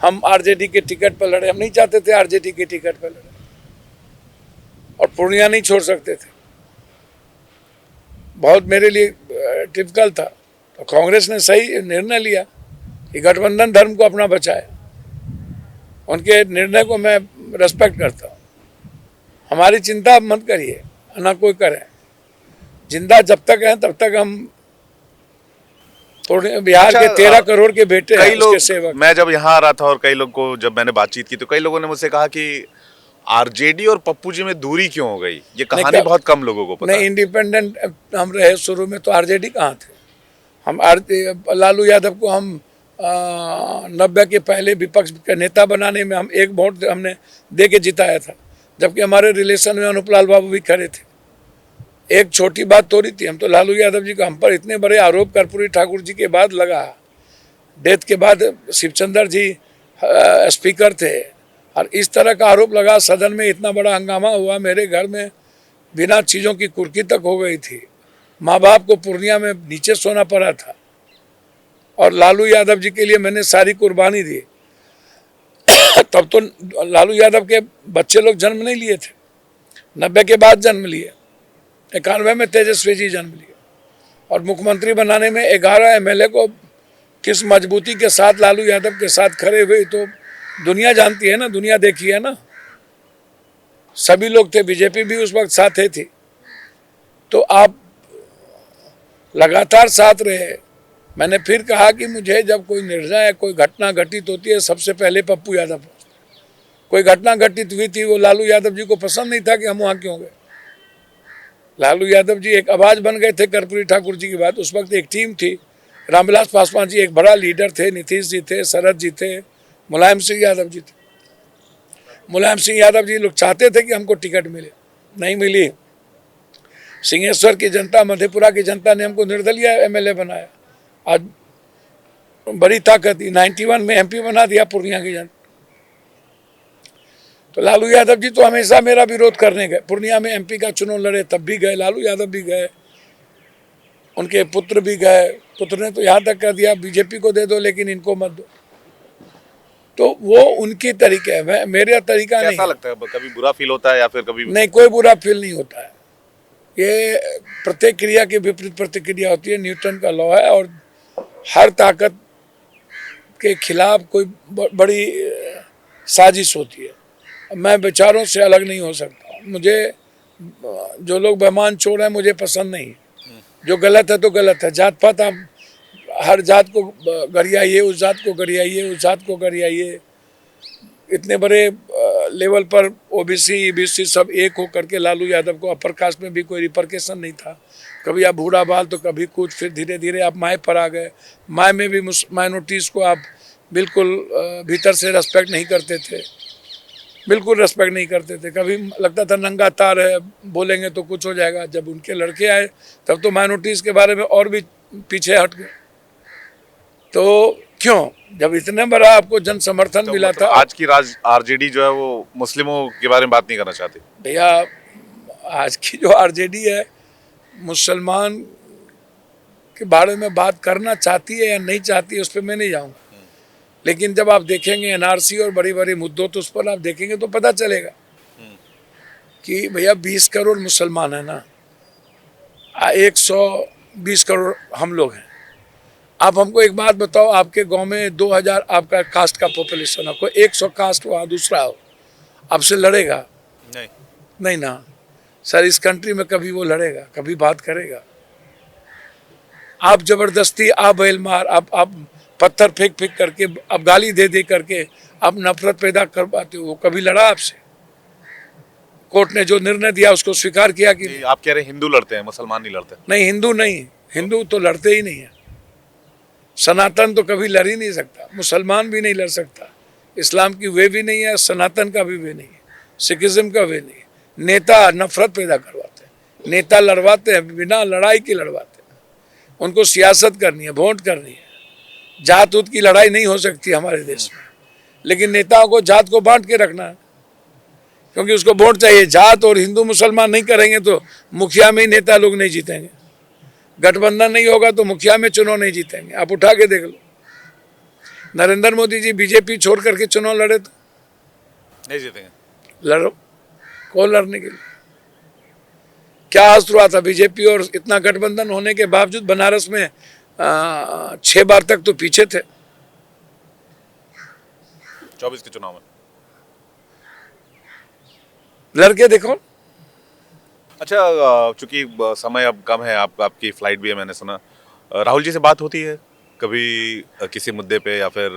हम आरजेडी के टिकट पर लड़े। हम नहीं चाहते थे आरजेडी के टिकट पर लड़े, और पूर्णिया नहीं छोड़ सकते थे। बहुत मेरे लिए टिपिकल था। तो कांग्रेस ने सही निर्णय लिया कि गठबंधन धर्म को अपना बचाए। उनके निर्णय को मैं रेस्पेक्ट करता हूँ। हमारी चिंता मत करिए, ना कोई करे। जिंदा जब तक हैं तब तक हम बिहार अच्छा, के 13 करोड़ के बेटे कई हैं, लोग, उसके सेवक। मैं जब यहाँ आ रहा था और कई लोग को जब मैंने बातचीत की तो कई लोगों ने मुझसे कहा कि आरजेडी और पप्पू जी में दूरी क्यों हो गई। ये कहानी बहुत कम लोगों को पता नहीं, है। इंडिपेंडेंट हम रहे शुरू में, तो आरजेडी कहाँ थे? हम लालू यादव को हम 90 के पहले विपक्ष का नेता बनाने में हम 1 वोट हमने दे के जिताया था, जबकि हमारे रिलेशन में अनुपलाल बाबू भी खड़े थे। एक छोटी बात थोड़ी थी। हम तो लालू यादव जी का हम पर इतने बड़े आरोप कर्पूरी ठाकुर जी के बाद लगा, डेथ के बाद शिवचंद्र जी स्पीकर थे, और इस तरह का आरोप लगा, सदन में इतना बड़ा हंगामा हुआ, मेरे घर में बिना चीज़ों की कुर्की तक हो गई थी। माँ बाप को पूर्णिया में नीचे सोना पड़ा था, और लालू यादव जी के लिए मैंने सारी कुर्बानी दी। तब तो लालू यादव के बच्चे लोग जन्म नहीं लिए थे, 90 के बाद जन्म लिए, 91 में तेजस्वी जी जन्म लिए। और मुख्यमंत्री बनाने में 11 एमएलए को किस मजबूती के साथ लालू यादव के साथ खड़े हुए तो दुनिया जानती है ना, दुनिया देखी है ना। सभी लोग थे, बीजेपी भी उस वक्त साथे थी। तो आप लगातार साथ रहे। मैंने फिर कहा कि मुझे जब कोई निर्णय, कोई घटना घटित होती है, सबसे पहले पप्पू यादव पहुंचते। कोई घटना घटित हुई थी, वो लालू यादव जी को पसंद नहीं था कि हम वहाँ क्यों गए। लालू यादव जी एक आवाज बन गए थे कर्पूरी ठाकुर जी की बात। उस वक्त एक टीम थी, रामविलास पासवान जी एक बड़ा लीडर थे, नीतीश जी थे, शरद जी थे, मुलायम सिंह यादव जी थे। मुलायम सिंह यादव जी लोग चाहते थे कि हमको टिकट मिले, नहीं मिली। सिंहेश्वर की जनता, मधेपुरा की जनता ने हमको निर्दलीय एमएलए बनाया। आज बड़ी ताकत थी, 91 में एमपी बना दिया पूर्णिया की जनता। तो लालू यादव जी तो हमेशा मेरा विरोध करने गए। पूर्णिया में एमपी का चुनाव लड़े तब भी गए, लालू यादव भी गए, उनके पुत्र भी गए। पुत्र ने तो यहाँ तक कर दिया बीजेपी को दे दो लेकिन इनको मत दो। तो वो उनकी तरीके है, मेरा तरीका नहीं। कैसा लगता है, कभी बुरा फील होता है या फिर कभी? नहीं, कोई बुरा फील नहीं होता है। ये प्रत्येक क्रिया की विपरीत प्रतिक्रिया होती है, न्यूटन का लॉ है। और हर ताकत के खिलाफ कोई बड़ी साजिश होती है। मैं विचारों से अलग नहीं हो सकता। मुझे जो लोग बेईमान चोर हैं मुझे पसंद नहीं। जो गलत है तो गलत है। जात पात आप हर जात को गरियाइए, उस जात को गरियाइए, उस जात को गरियाइए। इतने बड़े लेवल पर ओबीसी ईबीसी सब एक हो करके लालू यादव को अपर कास्ट में भी कोई रिपरकेशन नहीं था। कभी आप बूढ़ा बाल तो कभी कुछ, फिर धीरे धीरे आप माय पर आ गए। माय में भी माइनॉरिटीज़ को आप बिल्कुल भीतर से रेस्पेक्ट नहीं करते थे, बिल्कुल रेस्पेक्ट नहीं करते थे। कभी लगता था नंगा तार है, बोलेंगे तो कुछ हो जाएगा। जब उनके लड़के आए तब तो माइनॉरिटीज़ के बारे में और भी पीछे हट गए। तो क्यों, जब इतने बड़ा आपको जन समर्थन मिला था। आज की आरजेडी जो है वो मुस्लिमों के बारे में बात नहीं करना चाहती। भैया, आज की जो आरजेडी है मुसलमान के बारे में बात करना चाहती है या नहीं चाहती है उस पर मैं नहीं जाऊँगा। लेकिन जब आप देखेंगे एनआरसी और बड़ी बड़ी मुद्दों, तो उस पर आप देखेंगे तो पता चलेगा कि भैया 20 करोड़ मुसलमान है ना, 120 करोड़ हम लोग हैं। आप हमको एक बात बताओ, आपके गांव में 2000 आपका कास्ट का पॉपुलेशन है, कोई 100 कास्ट वहाँ दूसरा हो, आपसे लड़ेगा? नहीं, नहीं ना सर। इस कंट्री में कभी वो लड़ेगा, कभी बात करेगा? आप जबरदस्ती, आप बैल मार, आप पत्थर फेंक फेंक करके, आप गाली दे दे करके आप नफरत पैदा करवाते हो। वो कभी लड़ा आपसे? कोर्ट ने जो निर्णय दिया उसको स्वीकार किया कि? आप कह रहे हैं हिंदू लड़ते हैं, मुसलमान नहीं लड़ते? नहीं, हिंदू नहीं, हिंदू तो लड़ते ही नहीं है। सनातन तो कभी लड़ ही नहीं सकता, मुसलमान भी नहीं लड़ सकता। इस्लाम की वे भी नहीं है, सनातन का भी वे नहीं है, सिखिज्म का वे नहीं है। नेता नफरत पैदा करवाते हैं, नेता लड़वाते हैं, बिना लड़ाई के लड़वाते हैं। उनको सियासत करनी है, वोट करनी है। जात उत की लड़ाई नहीं हो सकती हमारे देश में, लेकिन नेताओं को जात को बांट के रखना है, क्योंकि उसको वोट चाहिए। जात और हिंदू मुसलमान नहीं करेंगे तो मुखिया में ही नेता लोग नहीं जीतेंगे। गठबंधन नहीं होगा तो मुखिया में चुनाव नहीं जीतेंगे। आप उठा के देख लो, नरेंद्र मोदी जी बीजेपी छोड़ करके चुनाव लड़े तो नहीं जीतेंगे। लड़ो, कौन लड़ने के लिए? क्या हाथ हुआ था बीजेपी और इतना गठबंधन होने के बावजूद बनारस में 6 बार तक तो पीछे थे 24 के चुनाव में। लड़के देखो। अच्छा, चूंकि समय अब कम है, आपकी फ्लाइट भी है, मैंने सुना। राहुल जी से बात होती है कभी किसी मुद्दे पे, या फिर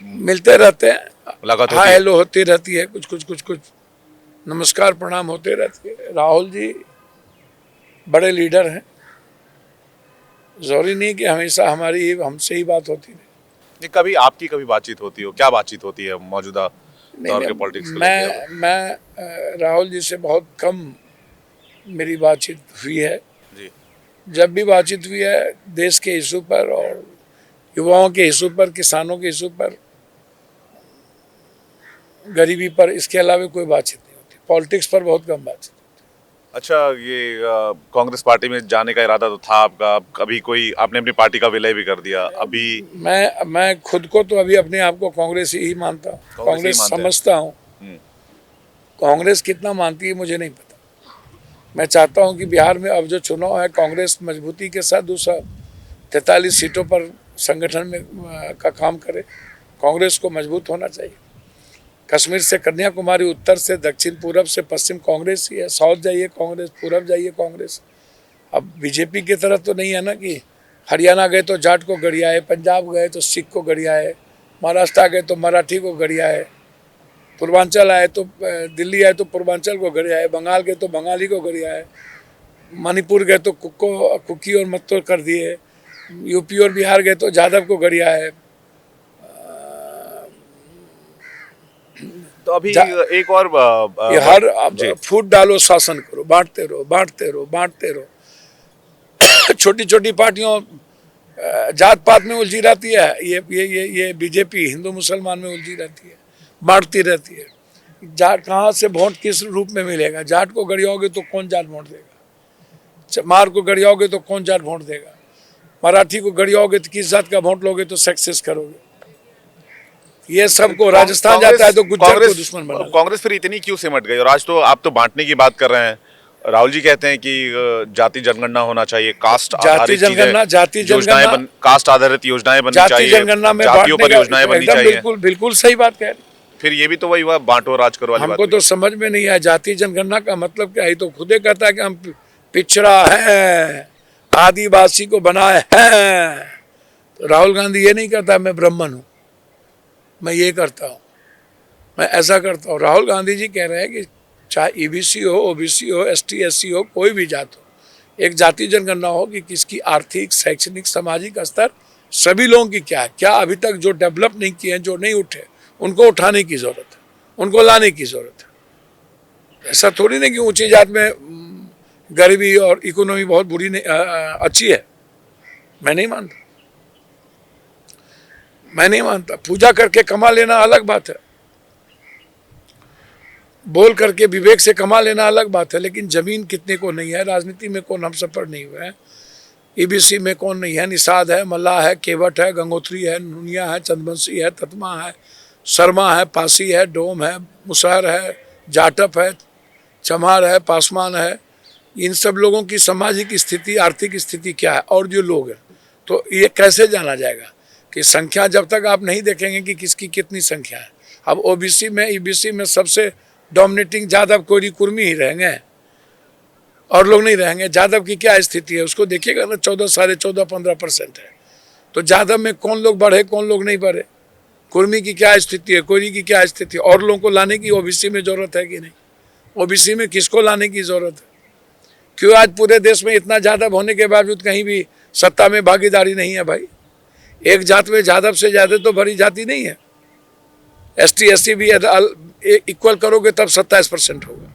मिलते रहते हैं, मुलाकात हाँ हेलो होती रहती है, कुछ नमस्कार प्रणाम होते रहते हैं। राहुल जी बड़े लीडर हैं, जरूरी नहीं कि हमेशा हमसे ही बात होती रहे। कभी आपकी कभी बातचीत होती हो? क्या बातचीत होती है मौजूदा दौर के पॉलिटिक्स को लेकर? मैं राहुल जी से बहुत कम मेरी बातचीत हुई है जी। जब भी बातचीत हुई है देश के इशू पर और युवाओं के इशू पर, किसानों के इशू पर, गरीबी पर, इसके अलावा कोई बातचीत नहीं होती। पॉलिटिक्स पर बहुत कम बातचीत। अच्छा, ये कांग्रेस पार्टी में जाने का इरादा तो था आपका, अभी कोई आपने अपनी पार्टी का विलय भी कर दिया अभी? मैं खुद को तो अभी अपने आप को कांग्रेस ही मानता हूँ, कांग्रेस समझता हूँ। कांग्रेस कितना मानती है मुझे नहीं पता, मैं चाहता हूं कि बिहार में अब जो चुनाव है कांग्रेस मजबूती के साथ 243 सीटों पर संगठन में का काम करे। कांग्रेस को मजबूत होना चाहिए। कश्मीर से कन्याकुमारी, उत्तर से दक्षिण, पूरब से पश्चिम कांग्रेस ही है। साउथ जाइए कांग्रेस, पूरब जाइए कांग्रेस। अब बीजेपी की तरह तो नहीं है ना कि हरियाणा गए तो जाट को गरियाए, पंजाब गए तो सिख को गरियाए, महाराष्ट्र गए तो मराठी को गरियाए, पूर्वांचल आए तो दिल्ली आए तो पूर्वांचल को गरियाए, बंगाल गए तो बंगाली को गरियाए, मणिपुर गए तो कुकी और मत्तो कर दिए, यूपी और बिहार गए तो जादव को गरियाए। तो अभी एक और ये हर फूट डालो, शासन करो, बांटते रहो, बांटते रहो, बांटते रहो। छोटी छोटी पार्टियों जात पात में उलझी रहती है। ये बीजेपी हिंदू मुसलमान में उलझी रहती है, बांटती रहती है। जाट कहाँ से वोट किस रूप में मिलेगा? जाट को गरियाओगे तो कौन जाट वोट देगा? मार को गरियाओगे तो कौन जाट वोट देगा? मराठी को गरियाओगे तो किस जात का वोट लोगे तो सक्सेस करोगे? ये सबको राजस्थान जाता है तो गुज्जर को दुश्मन बना। कांग्रेस फिर इतनी क्यों सिमट गई? और आज तो आप तो बांटने की बात कर रहे हैं। राहुल जी कहते हैं कि जाति जनगणना होना चाहिए, कास्ट आधारित चीजें, कास्ट आधारित योजनाएं बननी चाहिए, जनगणना में जातियों पर योजनाएं बननी चाहिए। बिल्कुल बिल्कुल सही बात कह रहे। फिर ये भी तो वही हुआ, बांटो राज करो वाली बात। हमको तो समझ में नहीं आया जाति जनगणना का मतलब क्या है। तो खुदे कहता है कि हम पिछड़ा है, आदिवासी को बनाए हैं। तो राहुल गांधी ये नहीं कहता मैं ब्राह्मण हूँ, मैं ये करता हूँ, मैं ऐसा करता हूँ। राहुल गांधी जी कह रहे हैं कि चाहे ईबीसी हो, ओबीसी हो, एसटी एससी हो, कोई भी जात हो, एक जाति जनगणना हो कि किसकी आर्थिक, शैक्षणिक, सामाजिक स्तर सभी लोगों की क्या है, क्या अभी तक जो डेवलप नहीं किए हैं, जो नहीं उठे, उनको उठाने की जरूरत है, उनको लाने की जरूरत है। ऐसा थोड़ी नहीं कि ऊंची जात में गरीबी और इकोनॉमी बहुत बुरी नहीं अच्छी है। मैं नहीं मानता, मैं नहीं मानता। पूजा करके कमा लेना अलग बात है, बोल करके विवेक से कमा लेना अलग बात है, लेकिन जमीन कितने को नहीं है? राजनीति में कौन हम सफर नहीं हुए हैं? ईबीसी में कौन नहीं है? निषाद है, मल्लाह है, केवट है, गंगोत्री है, नुनिया है, चंदवंशी है, ततमा है, शर्मा है, पासी है, डोम है, मुसहर है, जाटप है, चमार है, पासवान है। इन सब लोगों की सामाजिक स्थिति, आर्थिक स्थिति क्या है? और जो लोग हैं, तो ये कैसे जाना जाएगा कि संख्या जब तक आप नहीं देखेंगे कि किसकी कितनी संख्या है। अब ओबीसी में, ईबीसी में सबसे डोमिनेटिंग जादव, कोरी, कुर्मी ही रहेंगे और लोग नहीं रहेंगे। जादव की क्या स्थिति है उसको देखिएगा ना, 14, 14.5, 15% है। तो जादव में कौन लोग बढ़े, कौन लोग नहीं बढ़े? कुर्मी की क्या स्थिति है, कोरी की क्या स्थिति है? और लोगों को लाने की ओबीसी में जरूरत है कि नहीं? ओबीसी में किसको लाने की जरूरत है? क्यों आज पूरे देश में इतना जादव होने के बावजूद कहीं भी सत्ता में भागीदारी नहीं है? भाई, एक जात में जादव से ज्यादा तो बड़ी जाति नहीं है। एसटी एससी भी इक्वल करोगे तब 27% होगा।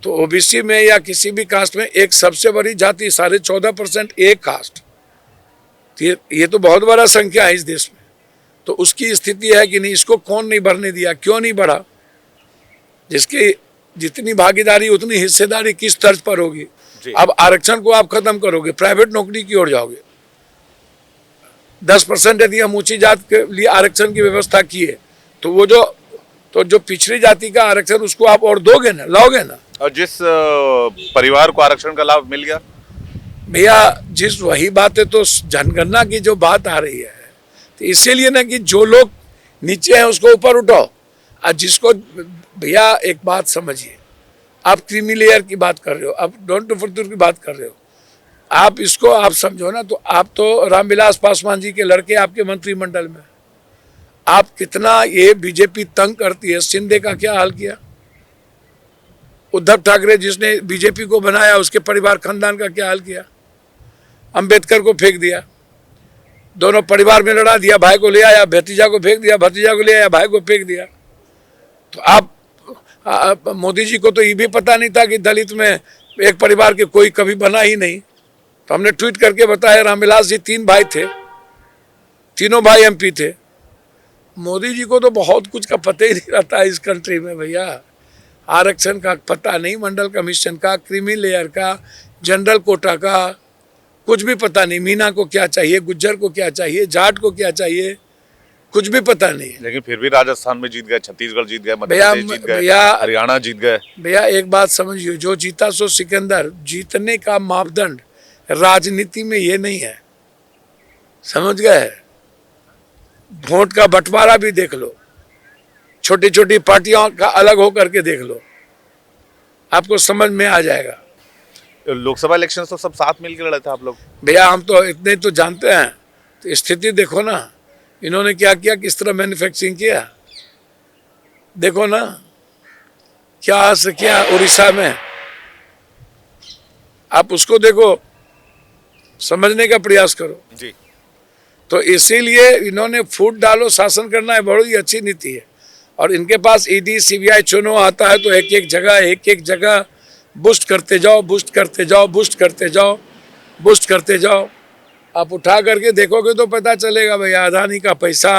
तो ओबीसी में या किसी भी कास्ट में एक सबसे बड़ी जाति 14.5% एक कास्ट, ये तो बहुत बड़ा संख्या है इस देश में। तो उसकी स्थिति है कि नहीं, इसको कौन नहीं बढ़ने दिया, क्यों नहीं बढ़ा? जिसकी जितनी भागीदारी उतनी हिस्सेदारी किस तर्ज पर होगी? अब आरक्षण को आप खत्म करोगे, प्राइवेट नौकरी की ओर जाओगे। 10% यदि हम ऊंची जात के लिए आरक्षण की व्यवस्था किए तो जो पिछड़ी जाति का आरक्षण उसको आप और दोगे ना, लाओगे ना। और जिस परिवार को आरक्षण का लाभ मिल गया भैया, जिस वही बात है। तो जनगणना की जो बात आ रही है, तो इसीलिए ना कि जो लोग नीचे हैं उसको ऊपर उठाओ। और जिसको, भैया एक बात समझिए, आप क्रीमी लेयर की बात कर रहे हो, आप डॉन फतूर की बात कर रहे हो, आप इसको आप समझो ना। तो आप तो रामविलास पासवान जी के लड़के आपके मंत्रिमंडल में, आप कितना ये बीजेपी तंग करती है। शिंदे का क्या हाल किया? उद्धव ठाकरे जिसने बीजेपी को बनाया, उसके परिवार खानदान का क्या हाल किया? अंबेडकर को फेंक दिया, दोनों परिवार में लड़ा दिया, भाई को ले आया, भतीजा को फेंक दिया, भतीजा को ले आया, भाई को फेंक दिया। तो आप मोदी जी को तो ये भी पता नहीं था कि दलित में एक परिवार के कोई कभी बना ही नहीं। तो हमने ट्वीट करके बताया, रामविलास जी 3 भाई थे, तीनों भाई एमपी थे। मोदी जी को तो बहुत कुछ का पता ही नहीं रहता है इस कंट्री में भैया। आरक्षण का पता नहीं, मंडल कमीशन का, क्रीमी लेयर का, जनरल कोटा का, कुछ भी पता नहीं। मीना को क्या चाहिए, गुज्जर को क्या चाहिए, जाट को क्या चाहिए, कुछ भी पता नहीं है। लेकिन फिर भी राजस्थान में जीत गए, छत्तीसगढ़ जीत गए, मध्य भैया प्रदेश जीत गए, भैया हरियाणा जीत गए। भैया एक बात समझिए, जो जीता सो सिकंदर। जीतने का मापदंड राजनीति में ये नहीं है, समझ गए। वोट का बंटवारा भी देख लो, छोटी छोटी पार्टियों का अलग हो करके देख लो, आपको समझ में आ जाएगा। लोकसभा इलेक्शन तो सब साथ मिलकर लड़े थे आप लोग। भैया हम तो इतने तो जानते हैं, तो स्थिति देखो ना, इन्होंने क्या किया, किस तरह मैन्युफैक्चरिंग किया, देखो ना क्या से क्या उड़ीसा में। आप उसको देखो, समझने का प्रयास करो जी। तो इसीलिए इन्होंने फूट डालो शासन करना है, बड़ी अच्छी नीति है। और इनके पास ईडी सीबीआई चुनाव आता है तो एक एक जगह बूस्ट करते जाओ, बूस्ट करते जाओ, बूस्ट करते जाओ, बूस्ट करते जाओ। आप उठा करके देखोगे तो पता चलेगा भैया, अदानी का पैसा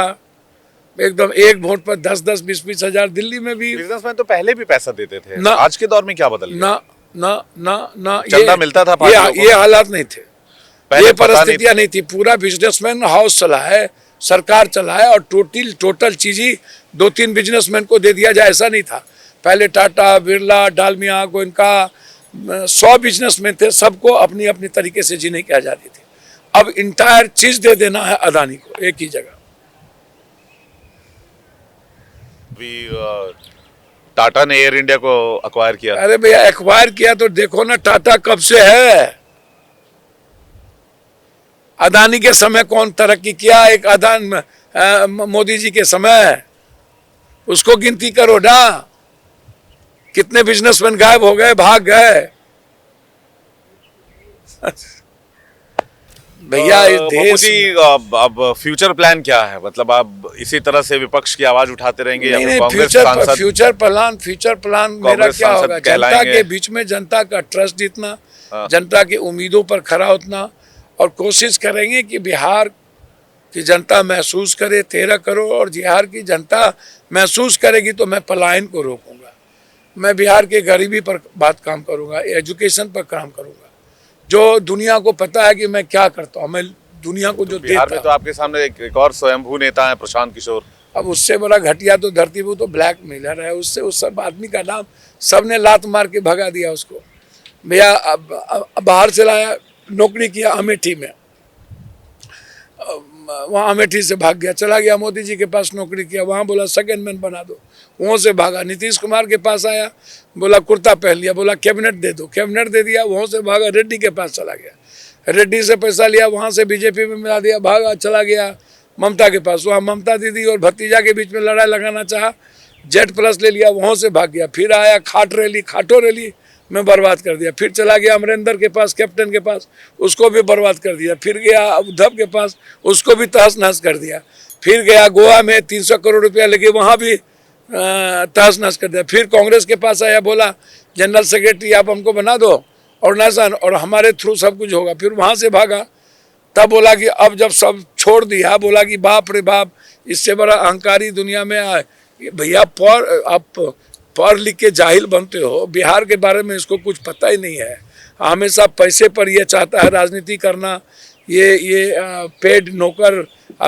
एकदम एक वोट पर 10-10, 20-20 हजार। दिल्ली में भी बिजनेसमैन तो पहले भी पैसा देते थे ना, आज के दौर में क्या बदल गया? ना ना ना ना, चंदा मिलता था पार्टियों को। ये हालात नहीं थे, पहले ये पता नहीं परिस्थितियां नहीं थी। पूरा बिजनेसमैन हाउस चला है, सरकार चला है, और टोटल चीज ही 2-3 बिजनेसमैन को दे दिया जाए ऐसा नहीं था। पहले टाटा, बिरला, डालमिया को, इनका 100 बिजनेसमैन थे, सबको अपनी अपनी तरीके से जीने की आजादी थी। अब इंटायर चीज दे देना है अदानी को एक ही जगह। टाटा ने एयर इंडिया को अक्वायर किया। अरे भैया एक्वायर किया तो देखो ना, टाटा कब से है। अदानी के समय कौन तरक्की किया? एक मोदी जी के समय, उसको गिनती करो ना, कितने बिजनेसमैन गायब हो गए, भाग गए। भैया इस देश जी, अब फ्यूचर प्लान क्या है? मतलब आप इसी तरह से विपक्ष की आवाज उठाते रहेंगे या नहीं, फिर नहीं, कांग्रेस सांसद? फ्यूचर प्लान मेरा कांग्रेस क्या सांसद होगा? जनता कहलाएंगे। के बीच में जनता का ट्रस्ट जीतना, हाँ। जनता की उम्मीदों पर खरा उतना, और कोशिश करेंगे कि बिहार की जनता महसूस करे 13 करोड़, और बिहार की जनता महसूस करेगी तो मैं पलायन को रोकूंगा। मैं बिहार के गरीबी पर काम करूंगा, एजुकेशन पर काम करूंगा। जो दुनिया को पता है कि मैं क्या करता हूँ, मैं दुनिया को जो बिहार देता में तो आपके सामने एक और स्वयंभू नेता है, प्रशांत किशोर। अब उससे बड़ा घटिया तो धरती वो तो ब्लैक मेलर है। उससे उस सब आदमी का नाम सबने लात मार के भगा दिया उसको। भैया अब बाहर से लाया, नौकरी किया अमेठी में, वहाँ अमेठी से भाग गया, चला गया मोदी जी के पास नौकरी किया, वहाँ बोला सेकंड मैन बना दो, वहाँ से भागा। नीतीश कुमार के पास आया, बोला कुर्ता पहन लिया, बोला कैबिनेट दे दो, कैबिनेट दे दिया, वहाँ से भागा रेड्डी के पास चला गया, रेड्डी से पैसा लिया, वहाँ से बीजेपी में मिला दिया, भागा चला गया ममता के पास, वहाँ ममता दीदी और भतीजा के बीच में लड़ाई लगाना चाहा, Z+ ले लिया, वहाँ से भाग गया। फिर आया खाटो रैली में बर्बाद कर दिया। फिर चला गया अमरिंदर के पास, कैप्टन के पास, उसको भी बर्बाद कर दिया। फिर गया उद्धव के पास, उसको भी तहस नहस कर दिया। फिर गया गोवा में 300 करोड़ रुपया लेके, वहाँ भी तहस नहस कर दिया। फिर कांग्रेस के पास आया, बोला जनरल सेक्रेटरी आप हमको बना दो और हमारे थ्रू सब कुछ होगा। फिर वहाँ से भागा, तब बोला कि अब जब सब छोड़ दिया, बोला कि बाप रे बाप, इससे बड़ा अहंकारी दुनिया में आए। भैया आप पढ़ लिख के जाहिल बनते हो, बिहार के बारे में इसको कुछ पता ही नहीं है। हमेशा पैसे पर ये चाहता है राजनीति करना, ये पेड नौकर,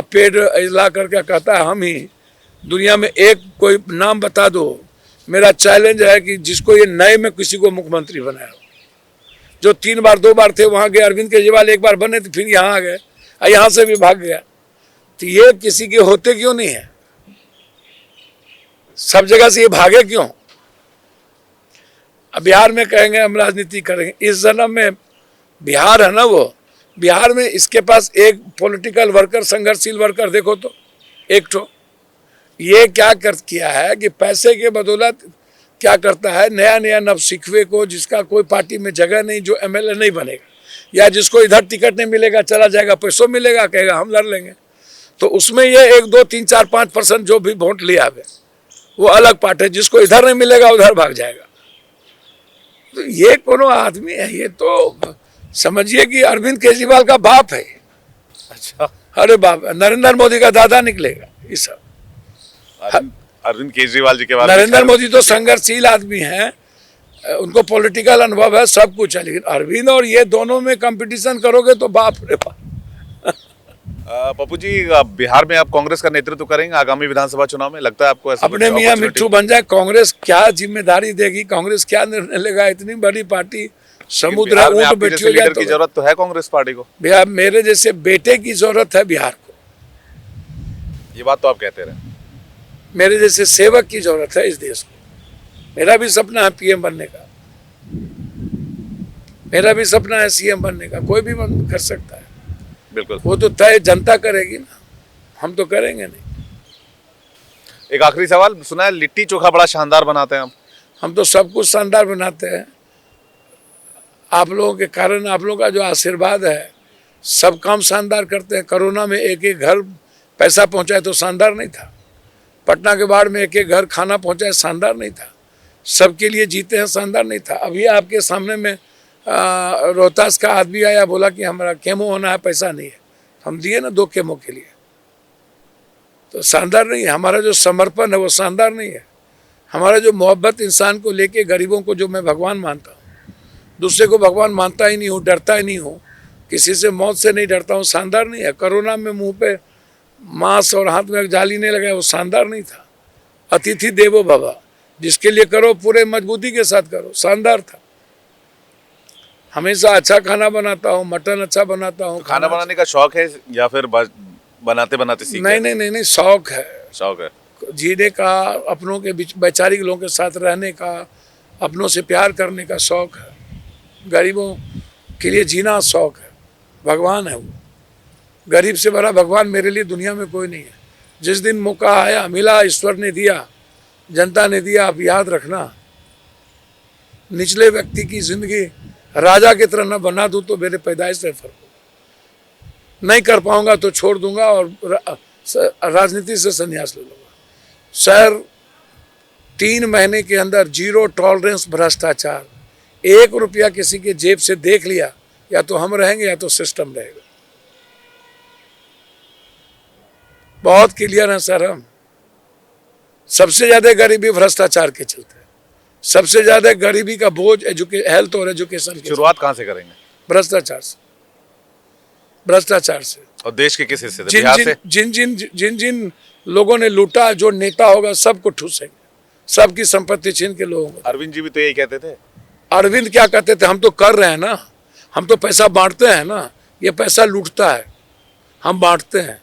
पेड ला करके कहता है हम ही। दुनिया में एक कोई नाम बता दो, मेरा चैलेंज है कि जिसको ये नए में किसी को मुख्यमंत्री बनाया हो। जो 3 बार 2 बार थे वहाँ गए, अरविंद केजरीवाल 1 बार बने थे, फिर यहाँ आ गए, यहाँ से भी भाग गया। तो ये किसी के होते क्यों नहीं है? सब जगह से ये भागे क्यों? अब बिहार में कहेंगे हम राजनीति करेंगे, इस जन्म में बिहार है ना, वो बिहार में इसके पास एक पॉलिटिकल वर्कर, संघर्षशील वर्कर देखो तो एक ठो। ये क्या किया है कि पैसे के बदौलत क्या करता है, नया नया नवसिखवे को, जिसका कोई पार्टी में जगह नहीं, जो MLA नहीं बनेगा, या जिसको इधर टिकट नहीं मिलेगा, चला जाएगा, पैसों मिलेगा, कहेगा हम लड़ लेंगे। तो उसमें ये 1, 2, 3, 4, 5% जो भी वोट लिया है वो अलग पार्ट है, जिसको इधर नहीं मिलेगा उधर भाग जाएगा। तो ये कोनो आदमी है? ये तो समझिए कि अरविंद केजरीवाल का बाप है। अच्छा, अरे बाप, नरेंद्र मोदी का दादा निकलेगा ये सब। अरविंद केजरीवाल जी के बारे में नरेंद्र मोदी तो संघर्षशील आदमी है, उनको पॉलिटिकल अनुभव है, सब कुछ है, लेकिन अरविंद और ये दोनों में कंपटीशन करोगे तो बाप रे बाप। पप्पू जी, बिहार में आप कांग्रेस का नेतृत्व करेंगे आगामी विधानसभा चुनाव में, लगता है आपको ऐसा अपने कुछ मियाँ opportunity? मिट्ठू बन जाए, कांग्रेस क्या जिम्मेदारी देगी, कांग्रेस क्या निर्णय लेगा? इतनी बड़ी पार्टी, समुद्र बिहार में ऊंट आपके बैठी जैसे हो जाए लीडर की तो जरूरत तो है कांग्रेस पार्टी को। भैया मेरे जैसे बेटे की जरूरत है बिहार को, ये बात तो आप कहते रहे। मेरे जैसे सेवक की जरूरत है इस देश को। मेरा भी सपना है पीएम बनने का, मेरा भी सपना है सीएम बनने का। कोई भी कर सकता है, बिल्कुल। वो तो तय जनता करेगी ना, हम तो करेंगे नहीं। एक आखिरी सवाल, सुना है लिट्टी चोखा बड़ा शानदार बनाते हैं आप। हम तो सब कुछ शानदार बनाते हैं। आप लोगों के कारण, आप लोगों का जो आशीर्वाद है, सब काम शानदार करते हैं। कोरोना में एक एक घर पैसा पहुंचाए तो शानदार नहीं था? पटना के बाढ़ में एक एक घर खाना पहुंचाए, शानदार नहीं था? सबके लिए जीते हैं, शानदार नहीं था? अभी आपके सामने में रोहतास का आदमी आया, बोला कि हमारा केमो होना है, पैसा नहीं है। हम दिए ना 2 केमो के लिए, तो शानदार नहीं है? हमारा जो समर्पण है वो शानदार नहीं है? हमारा जो मोहब्बत इंसान को लेके, गरीबों को जो मैं भगवान मानता हूँ, दूसरे को भगवान मानता ही नहीं हूँ, डरता ही नहीं हूँ, किसी से मौत से नहीं डरता हूँ, शानदार नहीं है? कोरोना में मुंह पे मास्क और हाथ में जाली नहीं लगाया, वो शानदार नहीं था? अतिथि देवो भव, जिसके लिए करो पूरे मजबूती के साथ करो, शानदार था। हमेशा अच्छा खाना बनाता हूँ, मटन अच्छा बनाता हूँ। खाना बनाने का शौक है या फिर बनाते बनाते सीख नहीं नहीं नहीं नहीं, शौक है। शौक है। जीने का, अपनों के बीच वैचारिक लोगों के साथ रहने का, अपनों से प्यार करने का शौक है। गरीबों के लिए जीना शौक है। भगवान है वो, गरीब से बड़ा भगवान मेरे लिए दुनिया में कोई नहीं है। जिस दिन मौका आया, मिला, ईश्वर ने दिया, जनता ने दिया, आप याद रखना, निचले व्यक्ति की जिंदगी राजा की तरह न बना दूं तो मेरे पैदाइश से फर्क होगा। नहीं कर पाऊंगा तो छोड़ दूंगा और राजनीति से संन्यास ले लूंगा। सर, 3 महीने के अंदर 0 टॉलरेंस भ्रष्टाचार। 1 रुपया किसी के जेब से देख लिया, या तो हम रहेंगे या तो सिस्टम रहेगा। बहुत क्लियर है सर। हम सबसे ज्यादा गरीबी भ्रष्टाचार के चलते है। सबसे ज्यादा गरीबी का बोझ हेल्थ और एजुकेशन की। शुरुआत कहाँ से करेंगे? भ्रष्टाचार से। भ्रष्टाचार से। और देश के किस हिस्से से? बिहार से? जिन जिन लोगों ने लूटा, जो नेता होगा सबको ठूसेंगे, सबकी संपत्ति छीन के लोगों को। अरविंद जी भी तो यही कहते थे। अरविंद क्या कहते थे? हम तो कर रहे हैं ना, हम तो पैसा बांटते हैं ना। ये पैसा लूटता है, हम बांटते हैं।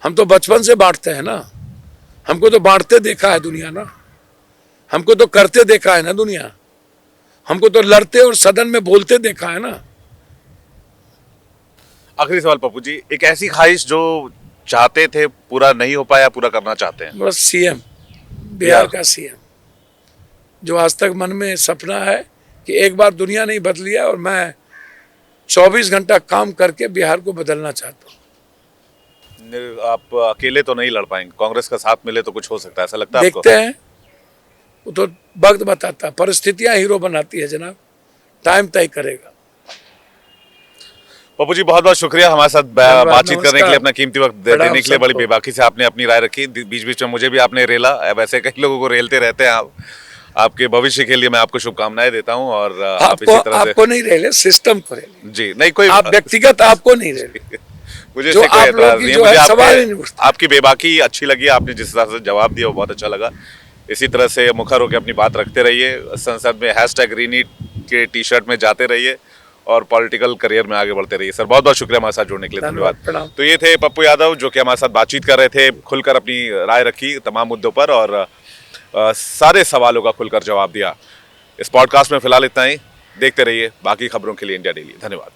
हम तो बचपन से बांटते हैं ना, हमको तो बांटते देखा है दुनिया ना, हमको तो करते देखा है ना दुनिया, हमको तो लड़ते और सदन में बोलते देखा है ना। आखिरी सवाल पप्पू जी, एक ऐसी ख्वाहिश जो चाहते थे पूरा नहीं हो पाया, पूरा करना चाहते हैं? बस सीएम, बिहार का सीएम, जो आज तक मन में सपना है कि एक बार दुनिया नहीं बदली है और मैं 24 घंटा काम करके बिहार को बदलना चाहता हूँ। आप अकेले तो नहीं लड़ पाएंगे, कांग्रेस का साथ मिले तो कुछ हो सकता है, ऐसा लगता है आपको? देखते हैं, वो तो वक्त बताता है, परिस्थितियां हीरो बनाती है जनाब, टाइम तय करेगा। पप्पू जी बहुत बहुत शुक्रिया हमारे साथ बातचीत करने के लिए, अपना कीमती वक्त देने के लिए। बड़ी बेबाकी से आपने अपनी राय रखी, बीच बीच में मुझे भी आपने रेला। वैसे कई लोगों को रेलते रहते हैं आप। आपके भविष्य के लिए मैं आपको शुभकामनाएं देता हूँ। और आप इसी तरह से आपको नहीं रेले, सिस्टम को रेले जी। नहीं कोई आप व्यक्तिगत आपको नहीं रेले, मुझे जो इससे कोई आप एतराज लोगों की नहीं जो है। है सवाल ही मुझे नहीं उठता। आपकी बेबाकी अच्छी लगी, आपने जिस तरह से जवाब दिया वो बहुत अच्छा लगा। इसी तरह से मुखर होकर अपनी बात रखते रहिए, संसद में #रीनीट के टी-शर्ट में जाते रहिए और पॉलिटिकल करियर में आगे बढ़ते रहिए। सर बहुत बहुत शुक्रिया हमारे साथ जुड़ने के लिए, धन्यवाद। तो ये थे पप्पू यादव जो कि हमारे साथ बातचीत कर रहे थे, खुलकर अपनी राय रखी तमाम मुद्दों पर और सारे सवालों का खुलकर जवाब दिया। इस पॉडकास्ट में फिलहाल इतना ही। देखते रहिए बाकी खबरों के लिए इंडिया डेली। धन्यवाद।